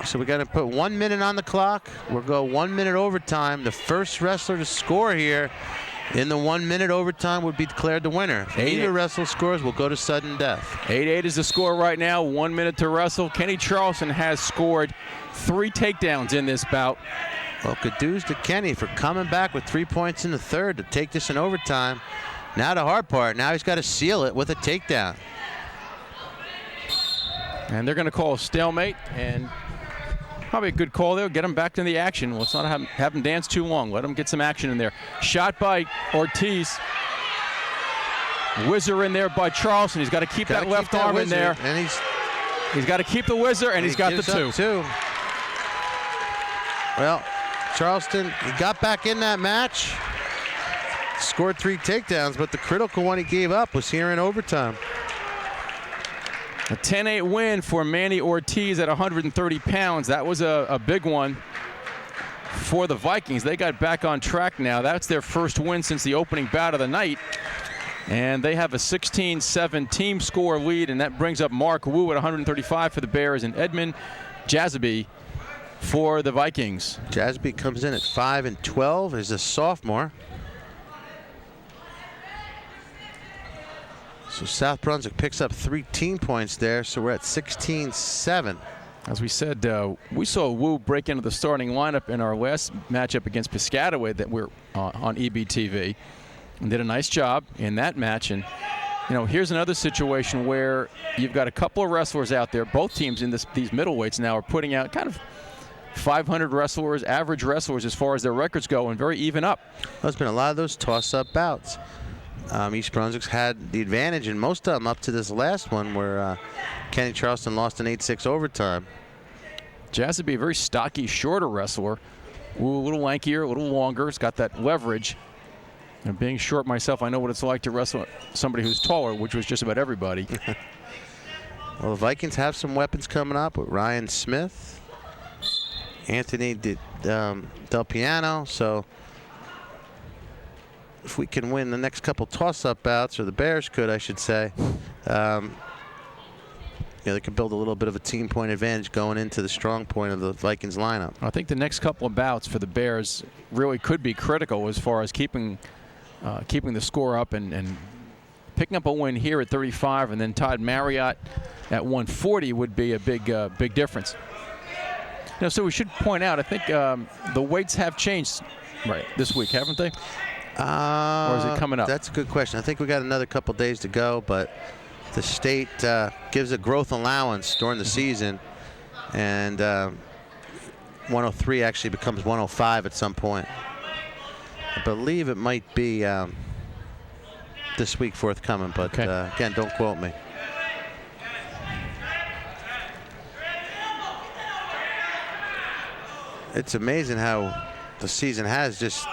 So we got to put 1 minute on the clock. We'll go 1 minute overtime. The first wrestler to score here in the 1 minute overtime would be declared the winner. If either wrestler scores, we'll go to sudden death. 8-8 is the score right now. 1 minute to wrestle. Kenny Charleston has scored 3 takedowns in this bout. Well, kudos to Kenny for coming back with 3 points in the third to take this in overtime. Now the hard part. Now he's got to seal it with a takedown. And they're going to call a stalemate, and probably a good call there. Get him back to the action. Let's not have him dance too long. Let him get some action in there. Shot by Ortiz. Whizzer in there by Charleston. He's got to keep that left arm in there. And he's got to keep the whizzer, and he's got the 2. Well, Charleston, he got back in that match. Scored 3 takedowns, but the critical one he gave up was here in overtime. A 10-8 win for Manny Ortiz at 130 pounds. That was a big one for the Vikings. They got back on track now. That's their first win since the opening bout of the night. And they have a 16-7 team score lead, and that brings up Mark Wu at 135 for the Bears and Edmund Jazaby for the Vikings. Jazaby comes in at 5-12 as a sophomore. So South Brunswick picks up 3 team points there, so we're at 16-7. As we said, we saw Wu break into the starting lineup in our last matchup against Piscataway that we're on EBTV, and did a nice job in that match. And here's another situation where you've got a couple of wrestlers out there. Both teams in these middleweights now are putting out kind of 500 wrestlers, average wrestlers as far as their records go, and very even up. There's been a lot of those toss-up bouts. East Brunswick's had the advantage in most of them up to this last one where Kenny Charleston lost an 8-6 overtime. Jazaby, a very stocky, shorter wrestler. Ooh, a little lankier, a little longer. He's got that leverage. And being short myself, I know what it's like to wrestle somebody who's taller, which was just about everybody. Well, the Vikings have some weapons coming up with Ryan Smith, Anthony Del Piano. So if we can win the next couple toss-up bouts, or the Bears could, I should say, they could build a little bit of a team point advantage going into the strong point of the Vikings lineup. I think the next couple of bouts for the Bears really could be critical as far as keeping the score up and picking up a win here at 35, and then Todd Marriott at 140 would be a big difference. So we should point out, I think the weights have changed this week, haven't they? Or is it coming up? That's a good question. I think we got another couple days to go, but the state gives a growth allowance during the season, and 103 actually becomes 105 at some point. I believe it might be this week forthcoming, but again, don't quote me. It's amazing how the season has just,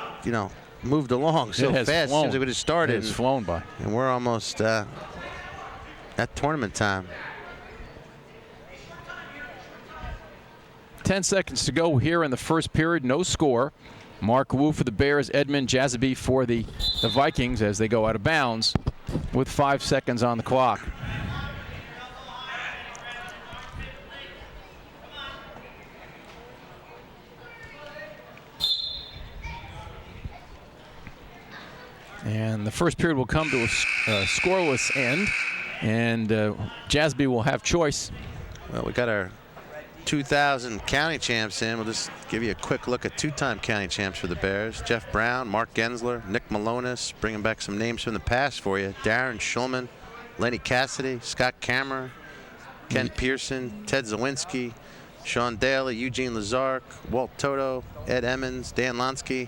moved along so fast. Flown. Seems like it just started. It's flown by. And we're almost at tournament time. 10 seconds to go here in the first period. No score. Mark Wu for the Bears, Edmund Jazaby for the Vikings as they go out of bounds with 5 seconds on the clock. And the first period will come to a scoreless end, and Jazaby will have choice. Well, we got our 2000 county champs in. We'll just give you a quick look at two-time county champs for the Bears. Jeff Brown, Mark Gensler, Nick Malonis, bringing back some names from the past for you. Darren Schulman, Lenny Cassidy, Scott Kammerer, Ken Pearson, Ted Zawinski, Sean Daly, Eugene Lazark, Walt Toto, Ed Emmons, Dan Lonsky,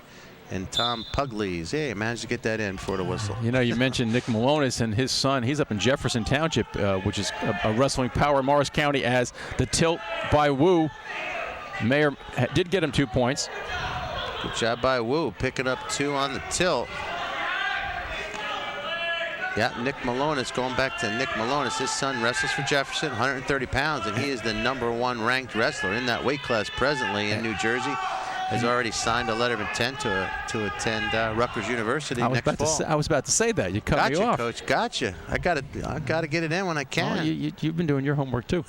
and Tom Pugliese. Hey, managed to get that in for the whistle. You mentioned Nick Malonis and his son. He's up in Jefferson Township, which is a wrestling power in Morris County, as the tilt by Wu. Mayor did get him 2 points. Good job by Wu, picking up 2 on the tilt. Yeah, Nick Malonis, going back to Nick Malonis. His son wrestles for Jefferson, 130 pounds, and he is the #1 ranked wrestler in that weight class presently in New Jersey. Has already signed a letter of intent to attend Rutgers University next fall. I was about to say that. You cut me off. Coach. Gotcha. I got to get it in when I can. Oh, you've been doing your homework too.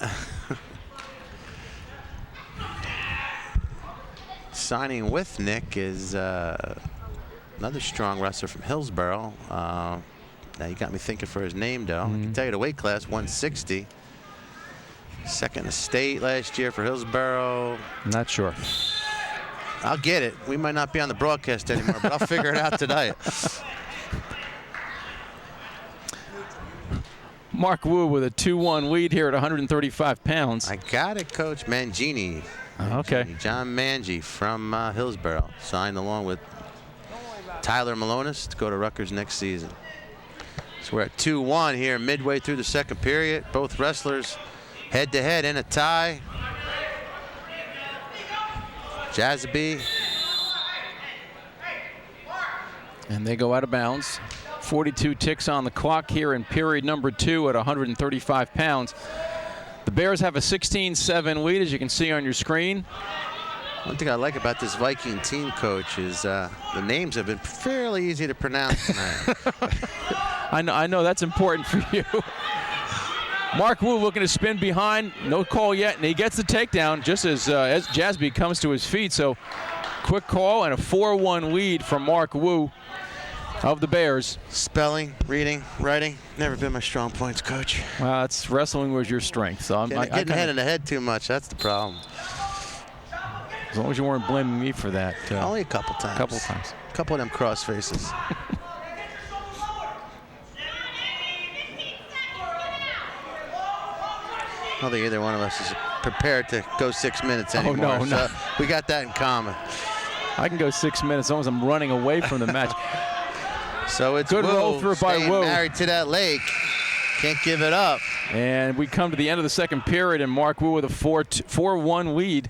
Signing with Nick is another strong wrestler from Hillsboro. Now you got me thinking for his name, though. I can tell you the weight class, 160. Second in the state last year for Hillsboro. Not sure. I'll get it. We might not be on the broadcast anymore, but I'll figure it out tonight. Mark Wu with a 2-1 lead here at 135 pounds. I got it, Coach. Mangini. Okay. John Mangi from Hillsboro signed along with Tyler Malonis to go to Rutgers next season. So we're at 2-1 here midway through the second period. Both wrestlers head-to-head in a tie. Jazaby. And they go out of bounds. 42 ticks on the clock here in period number 2 at 135 pounds. The Bears have a 16-7 lead, as you can see on your screen. One thing I like about this Viking team, Coach, is the names have been fairly easy to pronounce tonight. I know that's important for you. Mark Wu looking to spin behind. No call yet, and he gets the takedown just as Jazaby comes to his feet. So quick call and a 4-1 lead from Mark Wu of the Bears. Spelling, reading, writing, never been my strong points, Coach. Well, it's wrestling was your strength. So Getting head in the head too much, that's the problem. As long as you weren't blaming me for that. Only a couple times. A couple times. A couple of them cross faces. I don't think either one of us is prepared to go 6 minutes anymore. Oh, no. So we got that in common. I can go 6 minutes as long as I'm running away from the match. So it's good roll through by Wu. Married to that lake. Can't give it up. And we come to the end of the second period, and Mark Wu with a 4-1 lead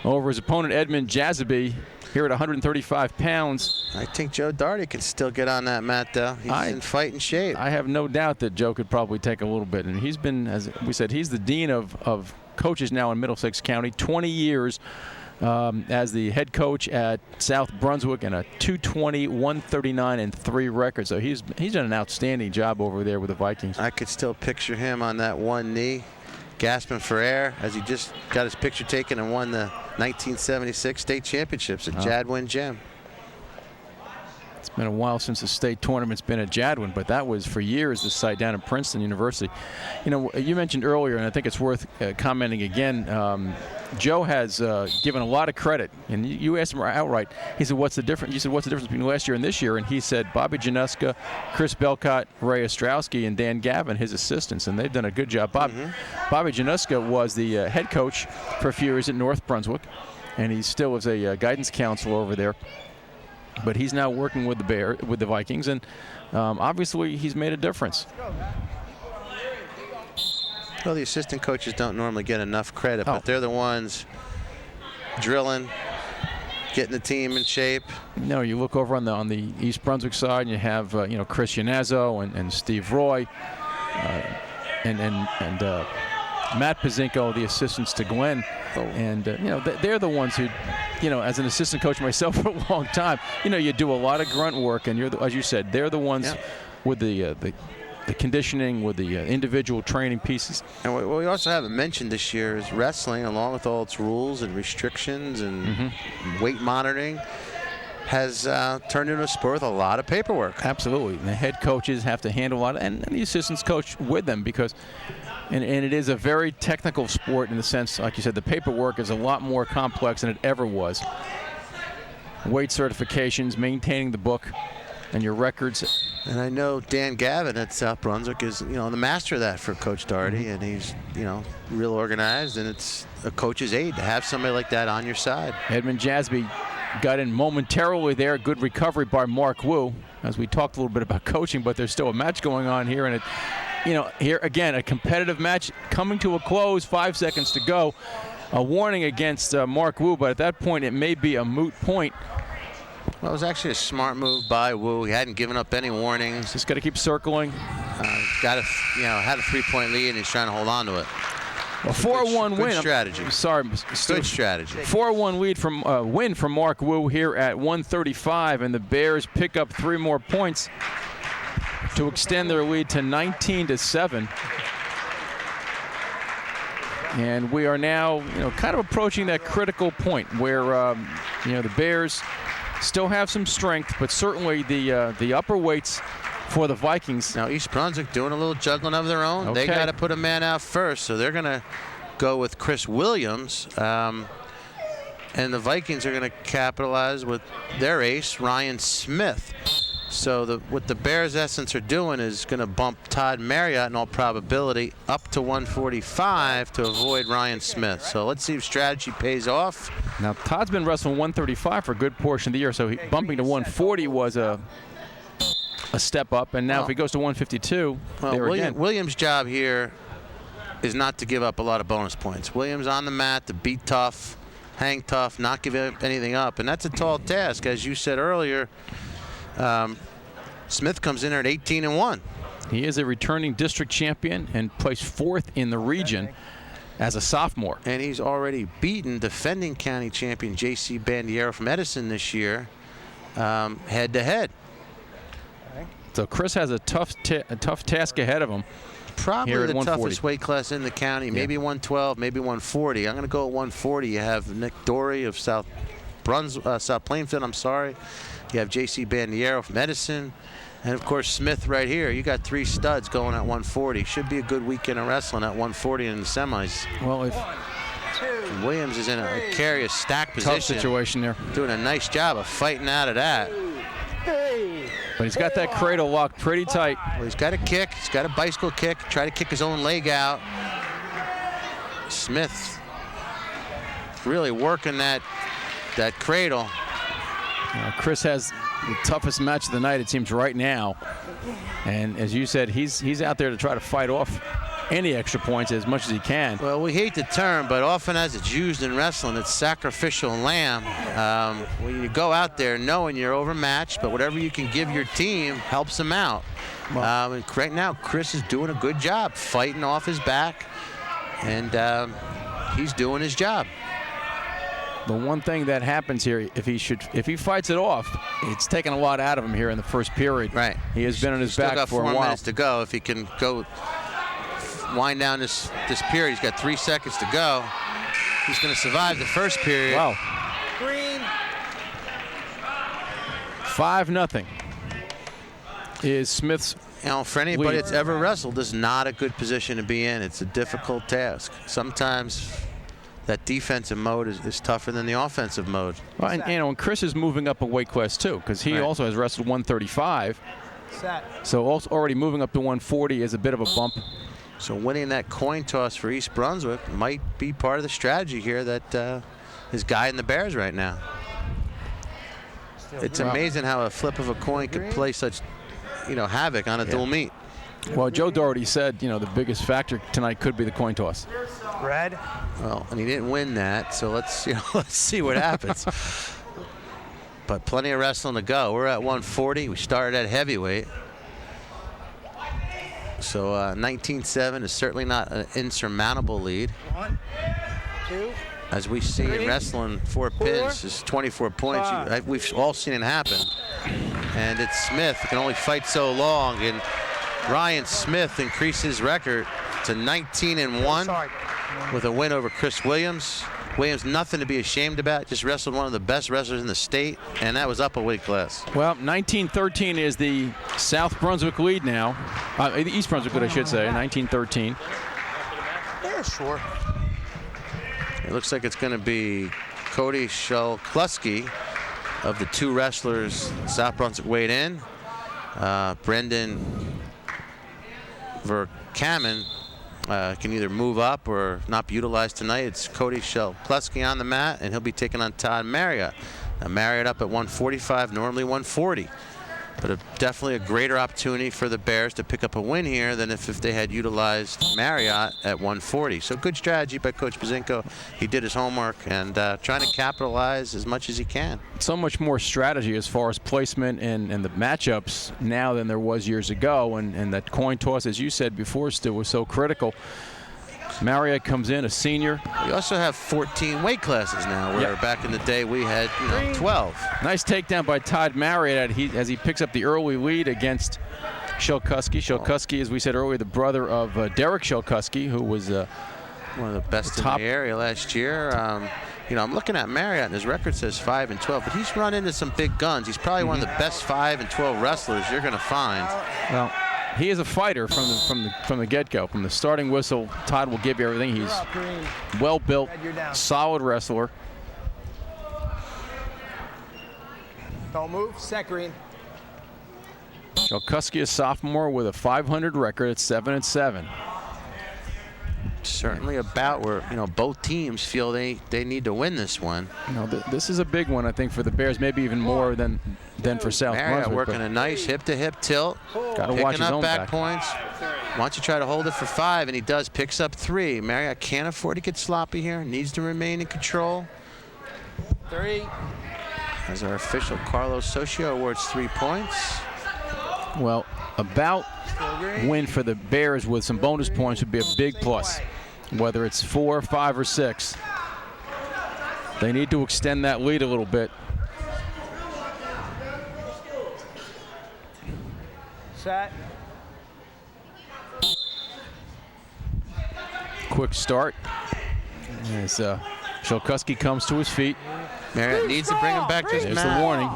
over his opponent, Edmund Jazaby, here at 135 pounds. I think Joe Daugherty can still get on that mat, though. He's in fighting shape. I have no doubt that Joe could probably take a little bit. And he's been, as we said, he's the dean of coaches now in Middlesex County, 20 years as the head coach at South Brunswick, and a 220, 139, and 3 record. So he's done an outstanding job over there with the Vikings. I could still picture him on that one knee, gasping for air as he just got his picture taken and won the 1976 state championships at Jadwin Gym. It's been a while since the state tournament's been at Jadwin, but that was for years the site down at Princeton University. You know, you mentioned earlier, and I think it's worth commenting again, Joe has given a lot of credit, and you asked him outright. He said, "What's the difference?" You said, "What's the difference between last year and this year?" And he said, "Bobby Januska, Chris Belcott, Ray Ostrowski, and Dan Gavin, his assistants, and they've done a good job." Bobby Januska was the head coach for a few years at North Brunswick, and he still is a guidance counselor over there. But he's now working with the Vikings, and obviously he's made a difference. Well, the assistant coaches don't normally get enough credit, but they're the ones drilling, getting the team in shape. No, you look over on the East Brunswick side, and you have Chris Yanazzo and Steve Roy, and Matt Pazinko, the assistants to Glenn, and they're the ones who, as an assistant coach myself for a long time, you do a lot of grunt work, and as you said, they're the ones with the conditioning, with the individual training pieces. And what we also haven't mentioned this year is wrestling, along with all its rules and restrictions and weight monitoring, has turned into a sport with a lot of paperwork. Absolutely. And the head coaches have to handle a lot, and the assistants coach with them, because and it is a very technical sport in the sense, like you said, the paperwork is a lot more complex than it ever was. Weight certifications, maintaining the book, and your records. And I know Dan Gavin at South Brunswick is, the master of that for Coach Doherty, and he's, real organized, and it's a coach's aid to have somebody like that on your side. Edmund Jasby got in momentarily there. Good recovery by Mark Wu, as we talked a little bit about coaching, but there's still a match going on here, and here again, a competitive match coming to a close, 5 seconds to go. A warning against Mark Wu, but at that point it may be a moot point. Well, it was actually a smart move by Wu. He hadn't given up any warnings. Just got to keep circling. Had a 3-point lead, and he's trying to hold on to it. A 4-1 win. Good strategy. Sorry, good strategy. 4-1 lead from win from Mark Wu here at 1:35, and the Bears pick up 3 more points to extend their lead to 19-7. And we are now, kind of approaching that critical point where, the Bears still have some strength, but certainly the upper weights for the Vikings. Now East Brunswick doing a little juggling of their own. Okay. They got to put a man out first, so they're going to go with Chris Williams. And the Vikings are going to capitalize with their ace, Ryan Smith. So what the Bears' essence are doing is going to bump Todd Marriott in all probability up to 145 to avoid Ryan Smith. So let's see if strategy pays off. Now Todd's been wrestling 135 for a good portion of the year, so bumping to 140 was a step up, and now if he goes to 152, Williams' job here is not to give up a lot of bonus points. Williams on the mat to be tough, hang tough, not give anything up, and that's a tall task, as you said earlier. Smith comes in there at 18-1. He is a returning district champion and placed 4th in the region as a sophomore. And he's already beaten defending county champion J.C. Bandiero from Edison this year, head-to-head. So Chris has a tough task ahead of him. Probably the toughest weight class in the county. Maybe 112, maybe 140. I'm going to go at 140. You have Nick Dory of South Plainfield. I'm sorry. You have J.C. Bandiero from Edison. And, of course, Smith right here. You got 3 studs going at 140. Should be a good weekend of wrestling at 140 in the semis. Well, if Williams is in a precarious stack position. Tough situation there. Doing a nice job of fighting out of that. But he's got that cradle locked pretty tight. Well, he's got a kick. He's got a bicycle kick. Try to kick his own leg out. Smith really working that cradle. Chris has the toughest match of the night, it seems, right now. And as you said, he's out there to try to fight off any extra points as much as he can. Well, we hate the term, but often as it's used in wrestling, it's sacrificial lamb. When you go out there knowing you're overmatched, but whatever you can give your team helps them out. And right now, Chris is doing a good job fighting off his back, and he's doing his job. the one thing that happens here, if he fights it off, it's taken a lot out of him here in the first period. Right. He has been on his Still back got for a 4 while. minutes to go. If he can go wind down this period, he's got 3 seconds to go. He's going to survive the first period. Wow. Green. 5-0 is Smith's. You know, for anybody lead. that's ever wrestled, this is not a good position to be in. It's a difficult task. Sometimes that defensive mode is tougher than the offensive mode. Well, and Chris is moving up a weight class too, because he also has wrestled 135. Set. So also already moving up to 140 is a bit of a bump. So winning that coin toss for East Brunswick might be part of the strategy here that is guiding the Bears right now. It's amazing how a flip of a coin could play such, havoc on a dual meet. Well, Joe Doherty said, the biggest factor tonight could be the coin toss. Red. Well, and he didn't win that, so let's see what happens. But plenty of wrestling to go. We're at 140. We started at heavyweight. So 19-7 is certainly not an insurmountable lead. 1, 2. As we see in wrestling, 4 pins is 24 points. We've all seen it happen. And it's Smith who can only fight so long. And Ryan Smith increased his record to 19-1 with a win over Chris Williams. Williams, nothing to be ashamed about. Just wrestled one of the best wrestlers in the state, and that was up a weight class. Well, 19-13 is the South Brunswick lead now. The East Brunswick lead, I should say, 19-13. Yeah, sure. It looks like it's going to be Cody Shulkluski of the 2 wrestlers South Brunswick weighed in. Brendan Verkamen can either move up or not be utilized tonight. It's Cody Shulkluski on the mat, and he'll be taking on Todd Marriott. Now Marriott up at 145, normally 140. But definitely a greater opportunity for the Bears to pick up a win here than if they had utilized Marriott at 140. So good strategy by Coach Bazinko. He did his homework and trying to capitalize as much as he can. So much more strategy as far as placement and the matchups now than there was years ago. And that coin toss, as you said before, Stu, was so critical. Marriott comes in, a senior. We also have 14 weight classes now, where back in the day we had 12. Nice takedown by Todd Marriott as he picks up the early lead against Shulkluski. Shulkluski, as we said earlier, the brother of Derek Shulkluski, who was one of the best in the area last year. I'm looking at Marriott, and his record says 5-12, but he's run into some big guns. He's probably one of the best 5-12 wrestlers you're going to find. Well, he is a fighter from the get-go. From the starting whistle, Todd will give you everything. He's well-built, solid wrestler. Don't move. Set green. Shulkluski, a sophomore with a 500 record at 7-7. Certainly a bout where both teams feel they need to win this one. This is a big one, I think, for the Bears, maybe even more than for South Marriott Brunswick. working a nice hip-to-hip tilt, Gotta watch his picking own up back back. points. Wants to try to hold it for 5, and he does. Picks up 3. Marriott can't afford to get sloppy here. Needs to remain in control. 3. As our official Carlos Socio awards 3 points. Well, a bout win for the Bears with some bonus points would be a big plus. Whether it's 4, 5, or 6, they need to extend that lead a little bit. Set. Quick start as Shulkluski comes to his feet. Marriott needs to bring him back to his There's mat. the warning.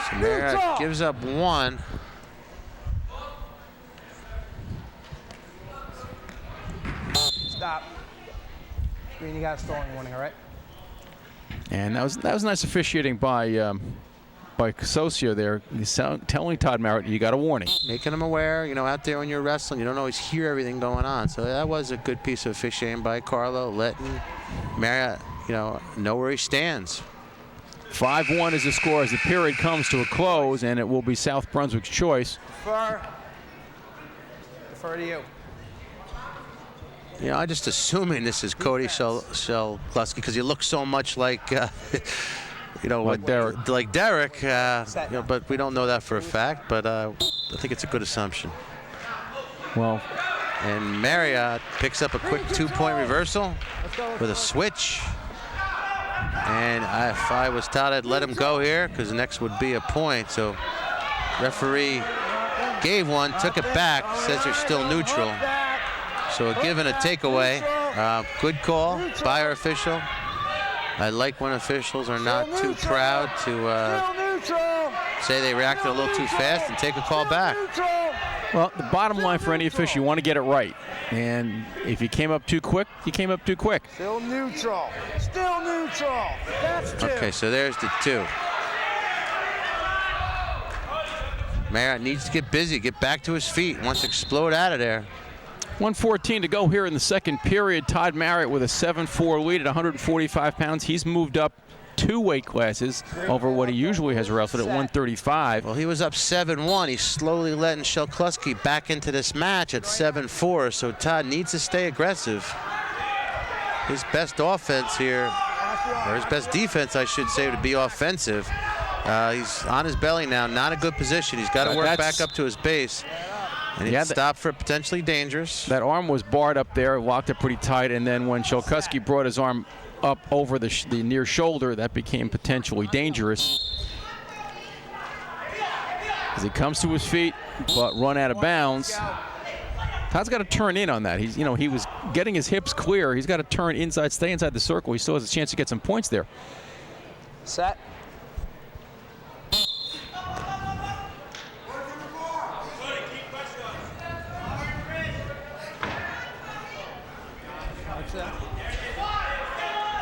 So Marriott gives up 1. Stop. Green, you got a stalling warning, all right? And that was nice officiating by Socio there. He's telling Todd Marriott, you got a warning. Making him aware, out there when you're wrestling, you don't always hear everything going on. So that was a good piece of officiating by Carlo, letting Marriott, know where he stands. 5-1 is the score as the period comes to a close, and it will be South Brunswick's choice. Defer to you. I'm just assuming this is Cody Shulkluski because he looks so much like, Like Derek. Like Derek, but we don't know that for a fact. But I think it's a good assumption. Well, And Marriott picks up a quick 2-point reversal with a switch. And if I was Todd, I'd let him go here because next would be a point. So referee gave one, took it back, says they're still neutral. So a give and a takeaway. Good call by our official. I like when officials are not too proud to say they reacted a little too fast and take a call back. Well, the bottom line for any official, you want to get it right. And if you came up too quick, you came up too quick. Still neutral. Still neutral. That's 2. Okay, so there's the 2. Marriott needs to get busy, get back to his feet, wants to explode out of there. 1:14 to go here in the second period. Todd Marriott with a 7-4 lead at 145 pounds. He's moved up 2 weight classes over what he usually has wrestled at 135. Well, he was up 7-1. He's slowly letting Shelkluski back into this match at 7-4, so Todd needs to stay aggressive. His best offense here, or his best defense, I should say, would be offensive. He's on his belly now, not a good position. He's got to work back up to his base. And he's stopped for potentially dangerous. That arm was barred up there, locked it pretty tight, and then when Shelkluski brought his arm up over the near shoulder, that became potentially dangerous. As he comes to his feet, but run out of bounds. Todd's got to turn in on that. He's, he was getting his hips clear. He's got to turn inside, stay inside the circle. He still has a chance to get some points there. Set.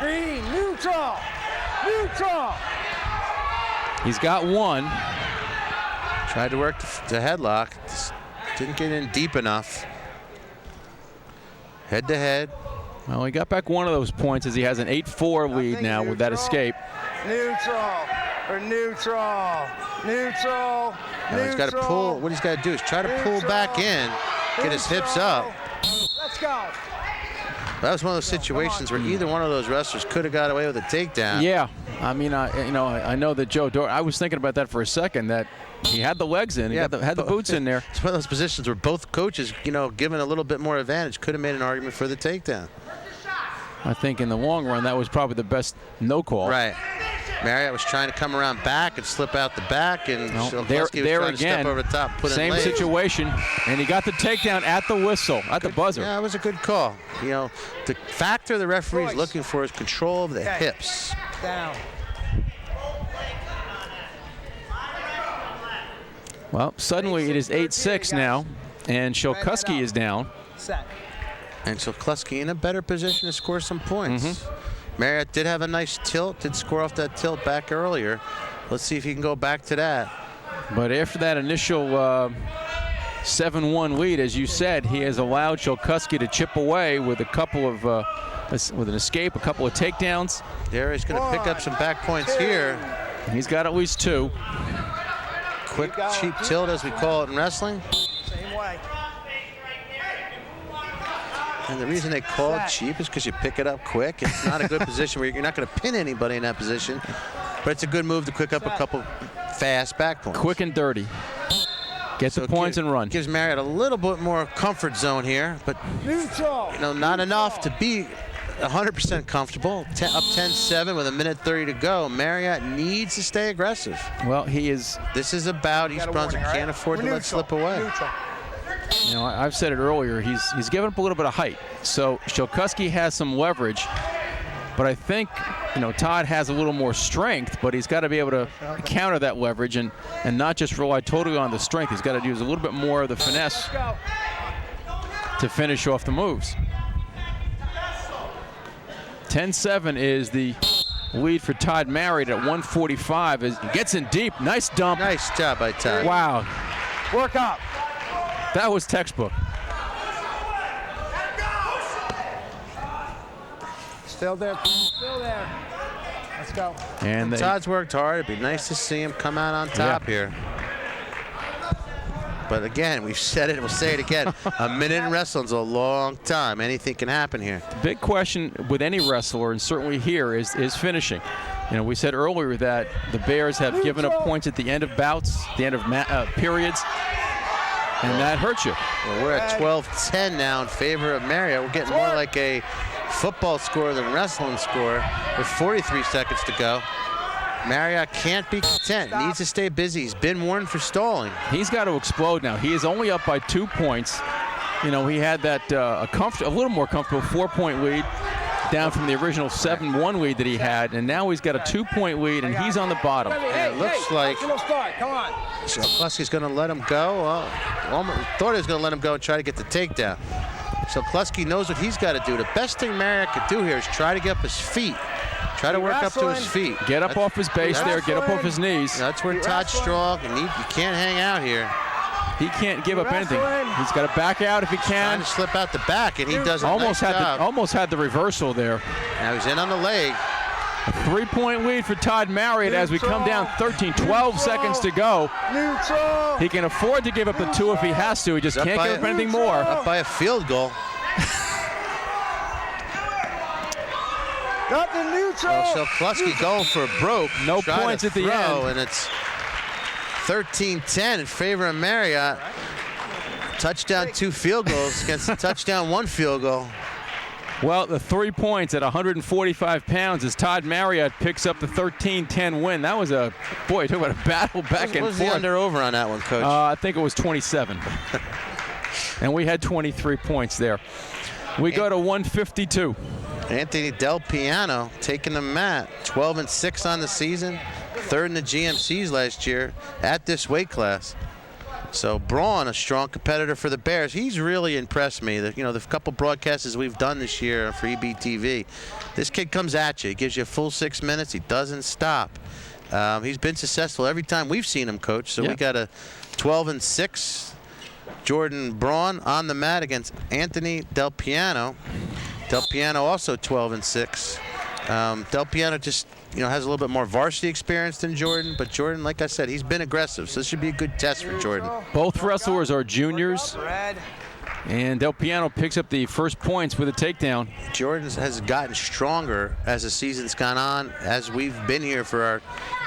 Green, neutral, neutral. He's got 1. Tried to work the headlock, just didn't get in deep enough. Head to head. Well, he got back 1 of those points as he has an 8-4 lead now with that escape. Neutral, or neutral, neutral, Now he's got to pull. What he's got to do is try to pull back in, get his hips up. Let's go. That was one of those situations where either one of those wrestlers could have got away with a takedown. Yeah, I mean, I know that Joe Dort. I was thinking about that for a second. That he had the legs in, he had the boots in there. It's one of those positions where both coaches, given a little bit more advantage, could have made an argument for the takedown. I think in the long run, that was probably the best no call. Right. Marriott was trying to come around back and slip out the back, and there was trying again, to step over the top, put same in legs. situation, and he got the takedown at the whistle, at the buzzer. Yeah, it was a good call. The factor the referee is looking for is control of the hips. Down. Well, suddenly it is 8-6 now, and Shelkluski is down. Set. And Shelkluski in a better position to score some points. Marriott did have a nice tilt, did score off that tilt back earlier. Let's see if he can go back to that. But after that initial 7-1 lead, as you said, he has allowed Shelkluski to chip away with a couple of with an escape, a couple of takedowns. There he's going to pick up some back points here. He's got at least 2. Quick cheap tilt, as we call it in wrestling. Same way. And the reason they call it cheap is because you pick it up quick. It's not a good position where you're not going to pin anybody in that position, but it's a good move to quick up a couple fast back points. Quick and dirty. Get the points and run. Gives Marriott a little bit more comfort zone here, but not enough to be 100% comfortable. Up 10-7 with 1:30 to go. Marriott needs to stay aggressive. Well, he is. This is about East Brunswick can't afford to let slip away. I've said it earlier. He's given up a little bit of height, so Shelkluski has some leverage. But I think Todd has a little more strength, but he's got to be able to counter that leverage and not just rely totally on the strength. He's got to use a little bit more of the finesse to finish off the moves. 10-7 is the lead for Todd Marriott at 145. He gets in deep. Nice dump. Nice job by Todd. Wow. Work up. That was textbook. Still there. Still there. Let's go. And Todd's worked hard. It'd be nice to see him come out on top here. But again, we've said it, we'll say it again. A minute in wrestling is a long time. Anything can happen here. The big question with any wrestler, and certainly here, is finishing. We said earlier that the Bears have given up points at the end of bouts, the end of periods. And that hurts you. Well, we're at 12-10 now in favor of Marriott. We're getting more like a football score than wrestling score with 43 seconds to go. Marriott can't be content. Needs to stay busy. He's been warned for stalling. He's got to explode now. He is only up by 2 points. You know, he had that a little more comfortable 4-point lead down from the original 7-1 lead that he had, and now he's got a 2-point lead, and he's on the bottom. And it looks like Kluski's going to let him go. Well, thought he was going to let him go and try to get the takedown. So Kluski knows what he's got to do. The best thing Marriott could do here is try to get up his feet. Try to work up to his feet. Get up off his base there. Get up off his knees. That's where Todd's strong. You can't hang out here. He can't give up anything. He's got to back out if he can. Trying to slip out the back, and he does almost had the reversal there. Now he's in on the leg. A 3-point lead for Todd Marriott as we come down 12 seconds to go. He can afford to give up the 2 if he has to. He just can't give up anything more. Up by a field goal. So Kluski going for a broke. No points at the end. And it's 13-10 in favor of Marriott. Touchdown, 2 field goals against the touchdown, 1 field goal. Well, the 3 points at 145 pounds as Todd Marriott picks up the 13-10 win. That was talk about a battle back and forth. What was the under-over on that one, Coach? I think it was 27. And we had 23 points there. We go to 152. Anthony Del Piano taking the mat, 12-6 on the season, 3rd in the GMCs last year at this weight class. So Braun, a strong competitor for the Bears. He's really impressed me. The couple broadcasts we've done this year for EBTV, this kid comes at you. He gives you a full 6 minutes. He doesn't stop. He's been successful every time we've seen him, Coach. So we got a 12-6 Jordan Braun on the mat against Anthony Del Piano. Del Piano also 12-6. Del Piano just has a little bit more varsity experience than Jordan, but Jordan, like I said, he's been aggressive, so this should be a good test for Jordan. Both wrestlers are juniors, and Del Piano picks up the first points with a takedown. Jordan has gotten stronger as the season's gone on. As we've been here for our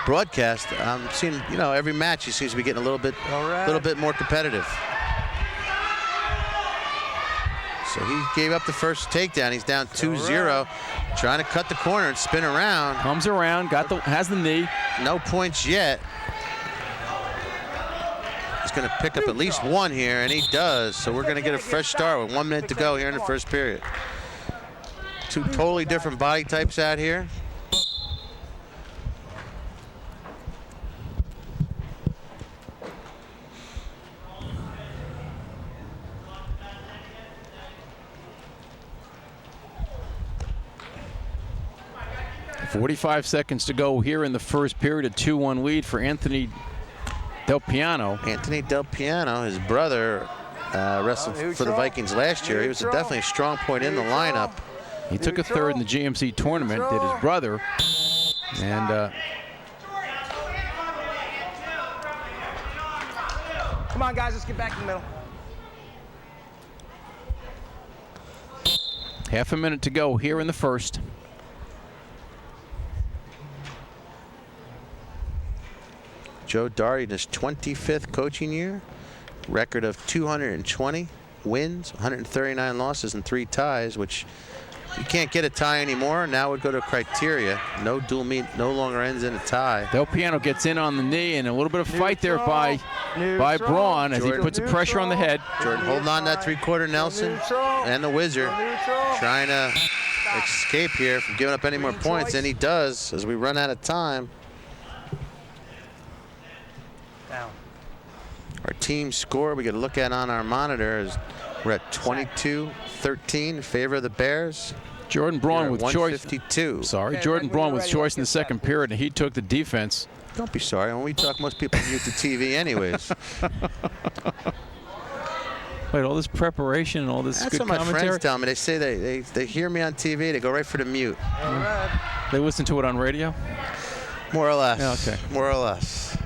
broadcast, I'm seeing every match he seems to be getting a little bit more competitive. So he gave up the first takedown. He's down 2-0, trying to cut the corner and spin around. Comes around, has the knee. No points yet. He's going to pick up at least 1 here, and he does. So we're going to get a fresh start with 1 minute to go here in the first period. 2 totally different body types out here. .45 seconds to go here in the first period. A 2-1 lead for Anthony Del Piano. Anthony Del Piano, his brother, wrestled for the Vikings last year. He was definitely a strong point in the lineup. He took a 3rd in the GMC tournament, did his brother. And come on, guys, let's get back in the middle. half a minute to go here in the first. Joe Daugherty in his 25th coaching year, record of 220 wins, 139 losses, and 3 ties, which you can't get a tie anymore. Now would go to criteria. No dual meet no longer ends in a tie. Del Piano gets in on the knee, and a little bit of fight there by Braun as he puts the pressure on the head. Jordan holding on that 3/4 Nelson and the Wizard, trying to escape here from giving up any more points, and he does as we run out of time. Our team score we get a look at on our monitor is we're at 22-13 in favor of the Bears. Jordan Braun with choice. 152. Sorry, Jordan Braun with choice in the second period, and he took the defense. Don't be sorry. When we talk, most people mute the TV anyways. Wait, all this preparation and all this That's good what my commentary. friends tell me. They say they hear me on TV, they go right for the mute. They listen to it on radio? More or less. Yeah, okay. More or less.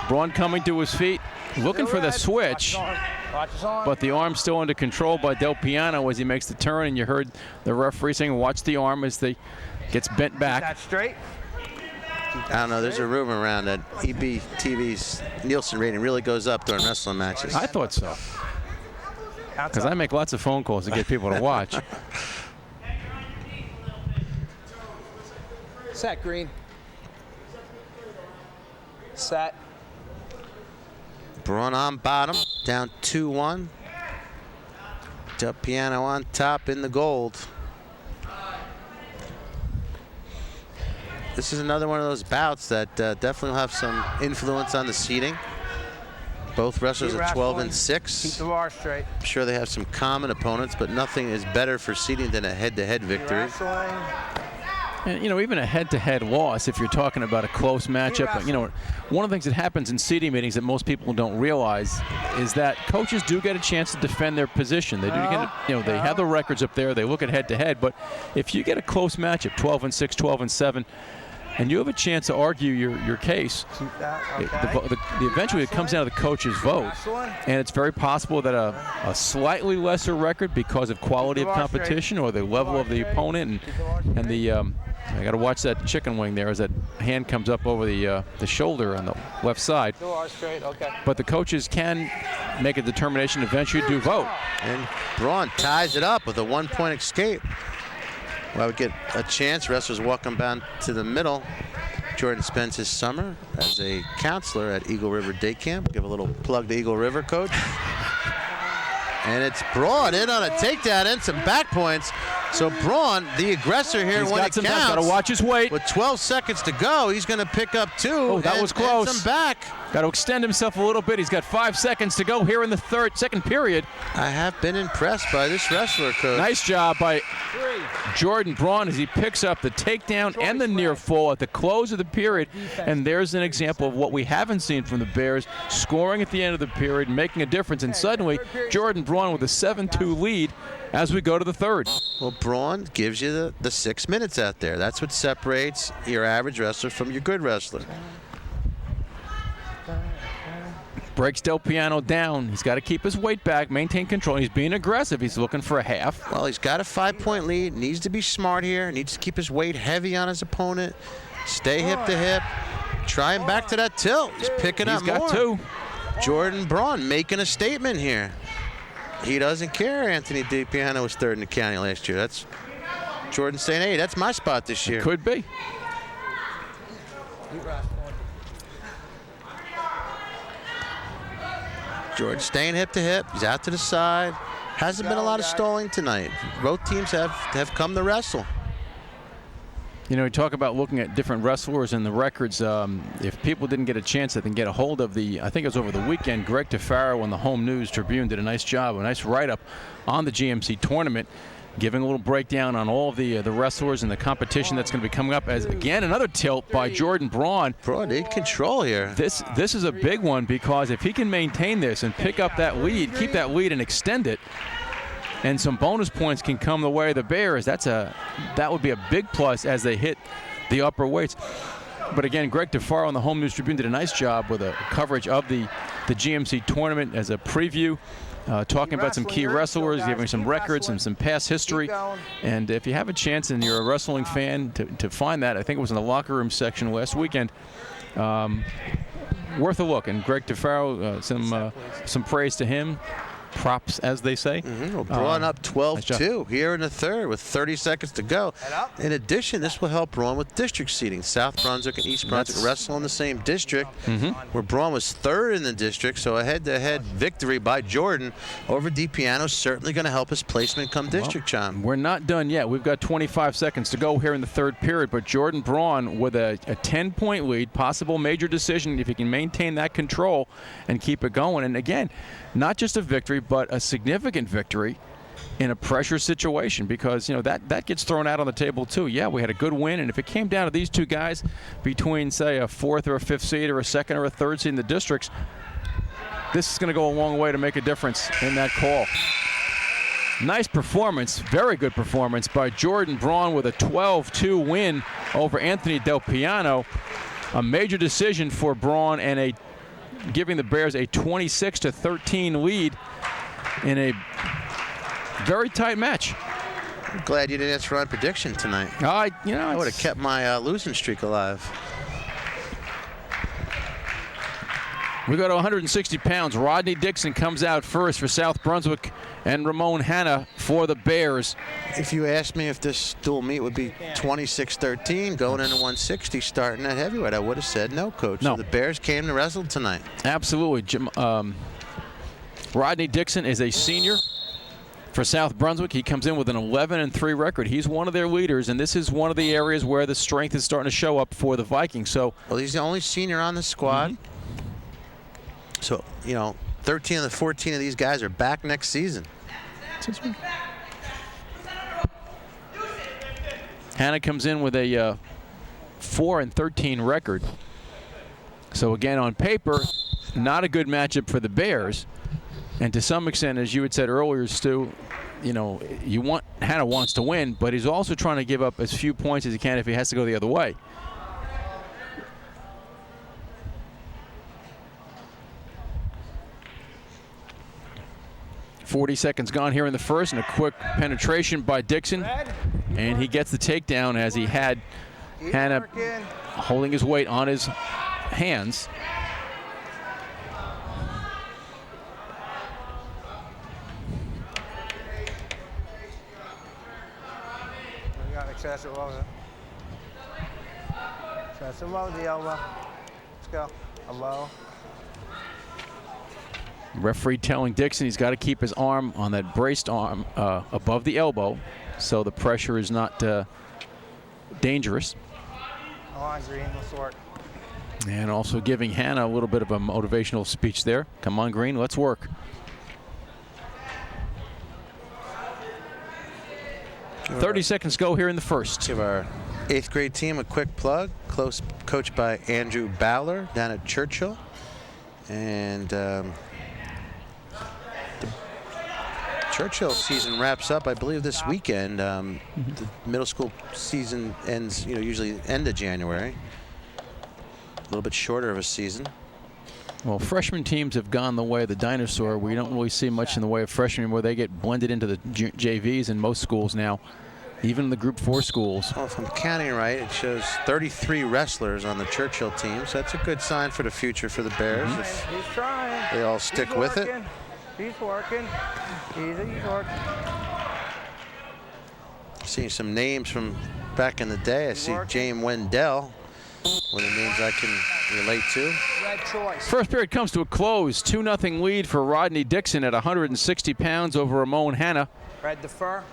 Braun coming to his feet, looking for the switch, but the arm still under control by Del Piano as he makes the turn, and you heard the referee saying, watch the arm as they gets bent back. That straight. I don't know. There's a rumor around that EBTV's Nielsen rating really goes up during wrestling matches. I thought so. Because I make lots of phone calls to get people to watch. Set, Green. Set. Braun on bottom, down 2-1. Del Piano on top in the gold. This is another one of those bouts that definitely will have some influence on the seeding. Both wrestlers are 12 and 6. Keep the bar straight. I'm sure they have some common opponents, but nothing is better for seeding than a head-to-head victory. And, you know, even a head-to-head loss, if you're talking about a close matchup, you know, one of the things that happens in seeding meetings that most people don't realize is that coaches do get a chance to defend their position. They do get, you know, they have the records up there. They look at head-to-head, but if you get a close matchup, 12 and 6, 12 and 7, and you have a chance to argue your case, eventually it comes down to the coach's vote. And it's very possible that a slightly lesser record because of quality of competition or the level of the opponent and the I got to watch that chicken wing there as that hand comes up over the shoulder on the left side. But the coaches can make a determination to eventually do vote. And Braun ties it up with a 1-point escape. Well, we get a chance. Wrestlers welcome down to the middle. Jordan spends his summer as a counselor at Eagle River Day Camp. Give a little plug to Eagle River, Coach. And it's Braun in on a takedown and some back points. So Braun, the aggressor here, when it counts, got to watch his weight. With 12 seconds to go, he's going to pick up 2. Oh, that was close. And some back. Got to extend himself a little bit. He's got 5 seconds to go here in the second period. I have been impressed by this wrestler, Coach. Nice job by Jordan Braun as he picks up the takedown and the near fall at the close of the period. And there's an example of what we haven't seen from the Bears, scoring at the end of the period, making a difference. And suddenly, Jordan Braun with a 7-2 lead as we go to the third. Well, Braun gives you the 6 minutes out there. That's what separates your average wrestler from your good wrestler. Breaks Del Piano down. He's got to keep his weight back, maintain control. He's being aggressive. He's looking for a half. Well, he's got a 5-point lead. Needs to be smart here. Needs to keep his weight heavy on his opponent. Stay hip to hip. Try him back to that tilt. He's picking up more. He's got 2. Jordan Braun making a statement here. He doesn't care. Anthony Del Piano was 3rd in the county last year. That's Jordan saying, hey, that's my spot this year. Could be. Jordan staying hip to hip. He's out to the side. Hasn't been a lot of stalling tonight. Both teams have come to wrestle. You know, we talk about looking at different wrestlers and the records. If people didn't get a chance, they can get a hold of I think it was over the weekend, Greg DeFaro on the Home News Tribune did a nice job, a nice write-up on the GMC tournament, giving a little breakdown on all of the wrestlers and the competition that's going to be coming up. As again, another tilt by Jordan Braun. Braun in control here. This is a big one because if he can maintain this and pick up that lead, keep that lead and extend it, and some bonus points can come the way of the Bears, that would be a big plus as they hit the upper weights. But again, Greg DeFaro on the Home News Tribune did a nice job with a coverage of the GMC tournament as a preview. Talking about some key wrestlers, giving some records and some past history. And if you have a chance and you're a wrestling fan to find that, I think it was in the locker room section last weekend, worth a look. And Greg DeFaro, some praise to him. Props, as they say. Well, Braun up 12-2 here in the third with 30 seconds to go. In addition, this will help Braun with district seeding. South Brunswick and East Brunswick wrestle in the same district, where Braun was 3rd in the district, so a head-to-head victory by Jordan over Del Piano is certainly going to help his placement come district, John. We're not done yet. We've got 25 seconds to go here in the third period, but Jordan Braun with a 10-point lead, possible major decision if he can maintain that control and keep it going. And again, not just a victory, but a significant victory in a pressure situation, because you know that gets thrown out on the table too. Yeah, we had a good win, and if it came down to these two guys between, say, a 4th or a 5th seed or a 2nd or a 3rd seed in the districts, this is going to go a long way to make a difference in that call. Nice performance, very good performance by Jordan Braun with a 12-2 win over Anthony Del Piano. A major decision for Braun and giving the Bears a 26-13 lead in a very tight match. I'm glad you didn't answer on prediction tonight. I would have kept my losing streak alive. We go to 160 pounds. Rodney Dixon comes out first for South Brunswick, and Ramon Hanna for the Bears. If you asked me if this dual meet would be 26-13 going into 160 starting at heavyweight, I would have said no, Coach. No. So the Bears came to wrestle tonight. Absolutely. Rodney Dixon is a senior for South Brunswick. He comes in with an 11-3 record. He's one of their leaders, and this is one of the areas where the strength is starting to show up for the Vikings. So, well, he's the only senior on the squad. So, 13 of the 14 of these guys are back next season. Hanna comes in with a 4-13 record. So again, on paper, not a good matchup for the Bears. And to some extent, as you had said earlier, Stu, Hanna wants to win, but he's also trying to give up as few points as he can if he has to go the other way. .40 seconds gone here in the first, and a quick penetration by Dixon. And he gets the takedown as he had Hanna holding his weight on his hands. We got excessive low. Excessive low, the elbow. Let's go. A low. Referee telling Dixon he's got to keep his arm on that braced arm above the elbow so the pressure is not dangerous. Come on, Green, let's work. And also giving Hanna a little bit of a motivational speech there. Come on, Green, let's work. Give 30 seconds go here in the first. Give our 8th grade team a quick plug. Coached by Andrew Bowler down at Churchill. And the Churchill season wraps up, I believe, this weekend. The middle school season ends, usually end of January. A little bit shorter of a season. Well, freshman teams have gone the way of the dinosaur. We don't really see much in the way of freshmen where they get blended into the JVs in most schools now, even the Group 4 schools. Well, if I'm counting right, it shows 33 wrestlers on the Churchill team, so that's a good sign for the future for the Bears. If He's trying. they all stick with it. He's working. He's working. Seeing some names from back in the day. I see James Wendell, one of the names I can relate to. Red choice. First period comes to a close. 2-0 lead for Rodney Dixon at 160 pounds over Ramon Hanna. Red defer.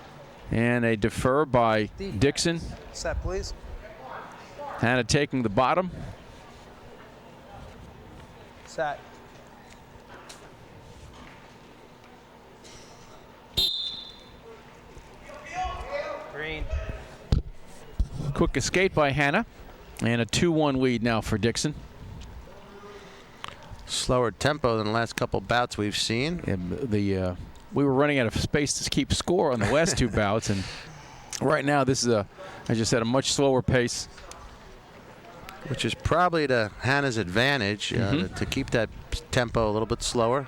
And a defer by Dixon. Set, please. Hanna taking the bottom. Set. Green. Quick escape by Hanna. And a 2-1 lead now for Dixon. Slower tempo than the last couple bouts we've seen. And we were running out of space to keep score on the last two bouts, and right now this is as you said, a much slower pace. Which is probably to Hanna's advantage, to keep that tempo a little bit slower.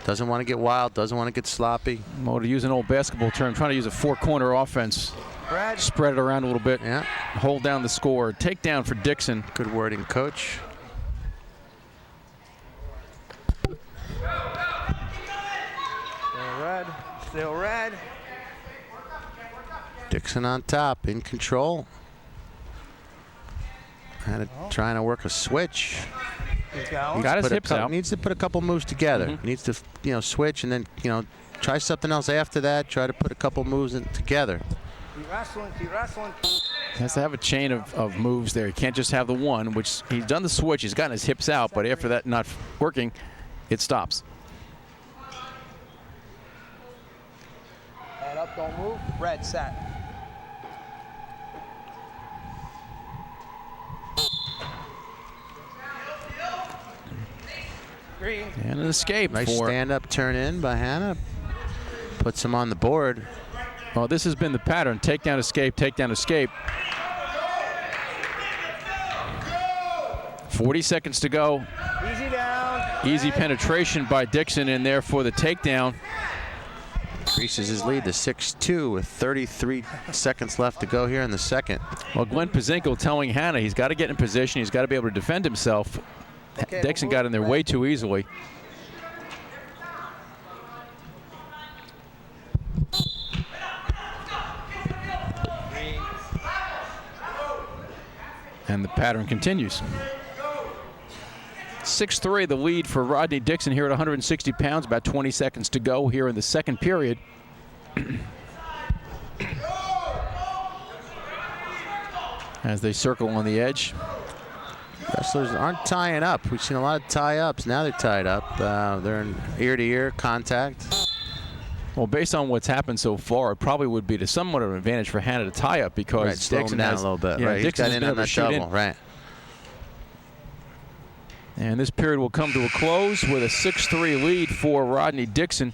Doesn't want to get wild, doesn't want to get sloppy. Well, to use an old basketball term, trying to use a four-corner offense. Red. Spread it around a little bit. Yeah. Hold down the score. Takedown for Dixon. Good wording, Coach. Still red. Still red. Dixon on top, in control. Hanna trying to work a switch. He's going. Got his hips out. Needs to put a couple moves together. Needs to, switch and then, try something else after that. Try to put a couple moves together. Keep wrestling. Keep wrestling. Has to have a chain of moves there. He can't just have the one, which he's done the switch. He's gotten his hips out, but after that not working, it stops. Head up, don't move. Red, set. Green. And an escape. Nice for stand-up turn in by Hanna. Puts him on the board. Well, this has been the pattern. Takedown, escape, takedown, escape. 40 seconds to go. Easy down. Easy penetration by Dixon in there for the takedown. Increases his lead to 6-2 with 33 seconds left to go here in the second. Well, Glenn Pazinko telling Hanna he's got to get in position. He's got to be able to defend himself. Okay, Dixon got in there way too easily. And the pattern continues. 6-3 the lead for Rodney Dixon here at 160 pounds. About 20 seconds to go here in the second period. As they circle on the edge. Wrestlers aren't tying up. We've seen a lot of tie-ups. Now they're tied up. They're in ear-to-ear contact. Well, based on what's happened so far, it probably would be to somewhat of an advantage for Hannah to tie up because Right, slow him Dixon down has a little bit. Yeah, Right, he's Dixon's got in been on able to that shoot double. in. Right. And this period will come to a close with a 6-3 lead for Rodney Dixon,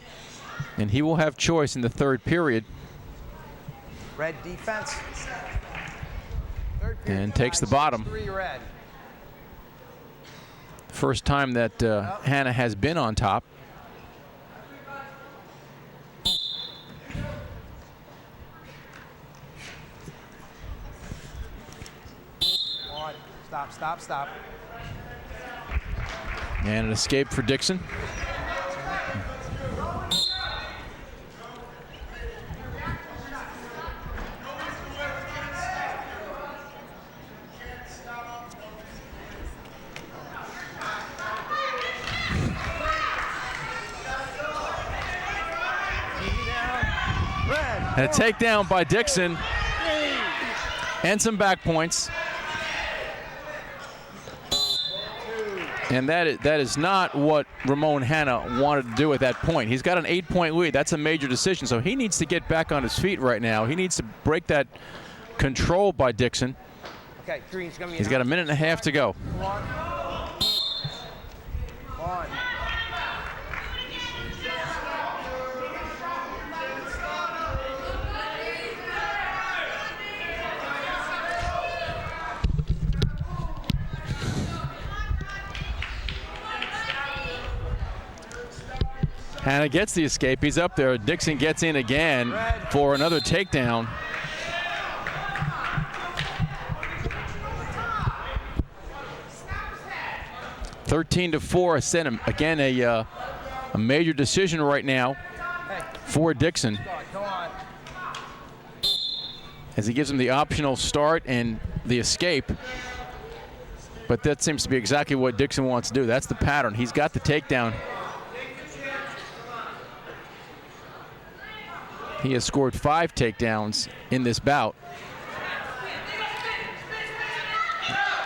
and he will have choice in the third period. Red defense. Third period And takes the time, bottom. 6-3 red. First time that Hannah has been on top. On. Stop, stop, stop. And an escape for Dixon. And a takedown by Dixon. And some back points. And that is not what Ramon Hannah wanted to do at that point. He's got an 8-point lead. That's a major decision. So he needs to get back on his feet right now. He needs to break that control by Dixon. Okay, green's gonna be He's got a minute and a half to go. On. Hannah gets the escape. He's up there. Dixon gets in again for another takedown. $13-4. Again, a major decision right now for Dixon, as he gives him the optional start and the escape. But that seems to be exactly what Dixon wants to do. That's the pattern. He's got the takedown. He has scored 5 takedowns in this bout.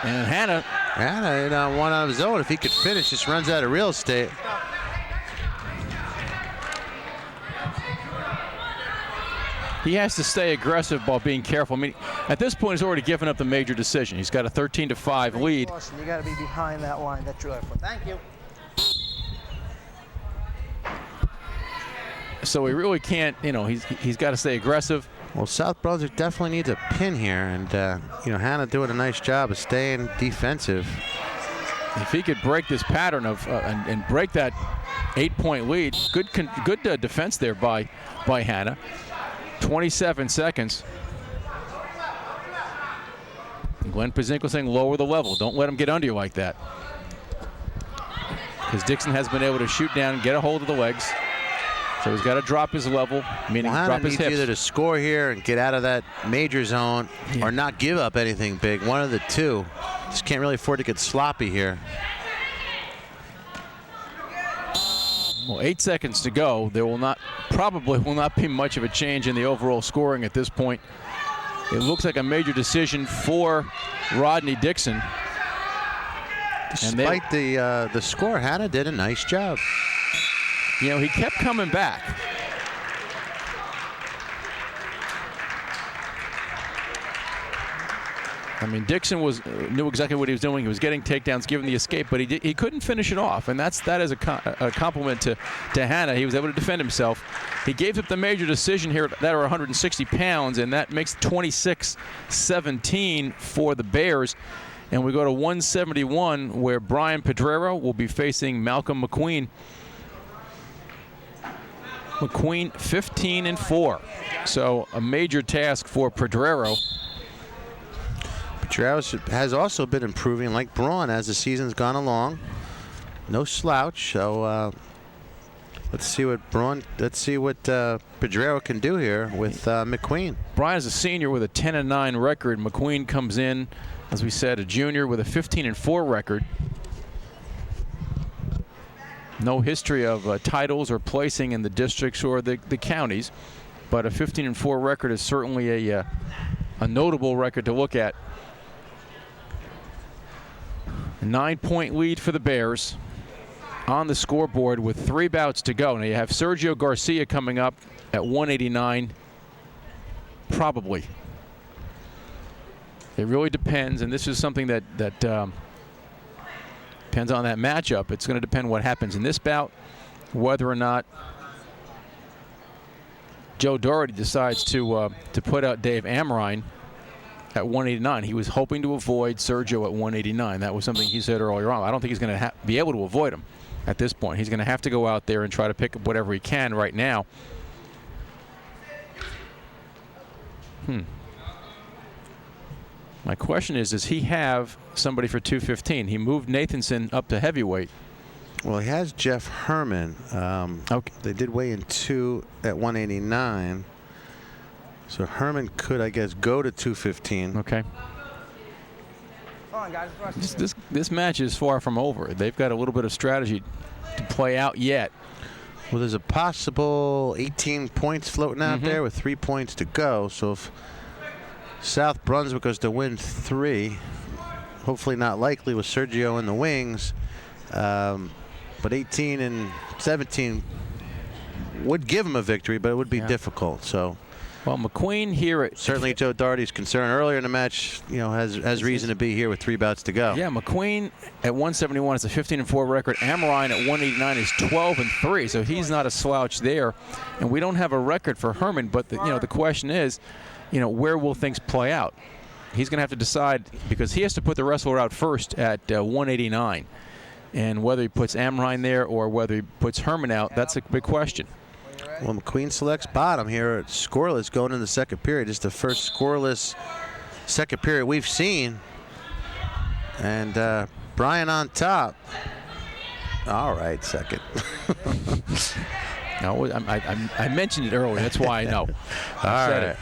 And Hannah in one on his own. If he could finish, just runs out of real estate. He has to stay aggressive while being careful. I mean, at this point, he's already given up the major decision. He's got a 13-5 lead. You got to be behind that line. That's your left foot. Thank you. So he really can't, he's got to stay aggressive. Well, South Brunswick definitely needs a pin here, and Hannah doing a nice job of staying defensive. If he could break this pattern of and break that 8-point lead, good defense there by Hannah. 27 seconds. Glenn Pazinko saying lower the level. Don't let him get under you like that. Because Dixon has been able to shoot down and get a hold of the legs. So he's got to drop his level, meaning drop his hips. Either to score here and get out of that major zone or not give up anything big. One of the two. Just can't really afford to get sloppy here. Well, 8 seconds to go. There probably will not be much of a change in the overall scoring at this point. It looks like a major decision for Rodney Dixon. Despite the score, Hannah did a nice job. He kept coming back. I mean, Dixon knew exactly what he was doing. He was getting takedowns, giving the escape, but he couldn't finish it off, and that is a compliment to Hannah. He was able to defend himself. He gave up the major decision here that are 160 pounds, and that makes 26-17 for the Bears. And we go to 171, where Brian Pedrero will be facing Malcolm McQueen. McQueen 15-4, so a major task for Pedrero. Pedrero has also been improving like Braun as the season's gone along. No slouch. So let's see what Pedrero can do here with McQueen. Brian is a senior with a 10-9 record. McQueen comes in, as we said, a junior with a 15-4 record. No history of titles or placing in the districts or the counties, but a 15-4 record is certainly a notable record to look at. A 9-point lead for the Bears on the scoreboard with 3 bouts to go. Now you have Sergio Garcia coming up at 189, probably. It really depends, and this is something that depends on that matchup. It's going to depend what happens in this bout, whether or not Joe Doherty decides to put out Dave Amrine at 189. He was hoping to avoid Sergio at 189. That was something he said earlier on. I don't think he's going to be able to avoid him at this point. He's going to have to go out there and try to pick up whatever he can right now. My question is, does he have somebody for 215? He moved Nathanson up to heavyweight. Well, he has Jeff Herman. Okay. They did weigh in 2 at 189. So Herman could, I guess, go to 215. Okay. Come on, guys. This match is far from over. They've got a little bit of strategy to play out yet. Well, there's a possible 18 points floating out there with 3 points to go. So if South Brunswick was to win 3, hopefully not likely with Sergio in the wings, but 18 and 17 would give him a victory, but it would be difficult. So, well, McQueen here certainly Joe Doherty's concern earlier in the match, has reason to be here with 3 bouts to go. Yeah, McQueen at 171 is a 15-4 record. Amrine at 189 is 12-3, so he's not a slouch there. And we don't have a record for Herman, but the question is, where will things play out? He's going to have to decide, because he has to put the wrestler out first at 189. And whether he puts Amrine there or whether he puts Herman out, that's a big question. Well, McQueen selects bottom here. Scoreless going in the second period. It's the first scoreless second period we've seen. And Brian on top. All right, second. No, I mentioned it earlier. That's why I know. I said it.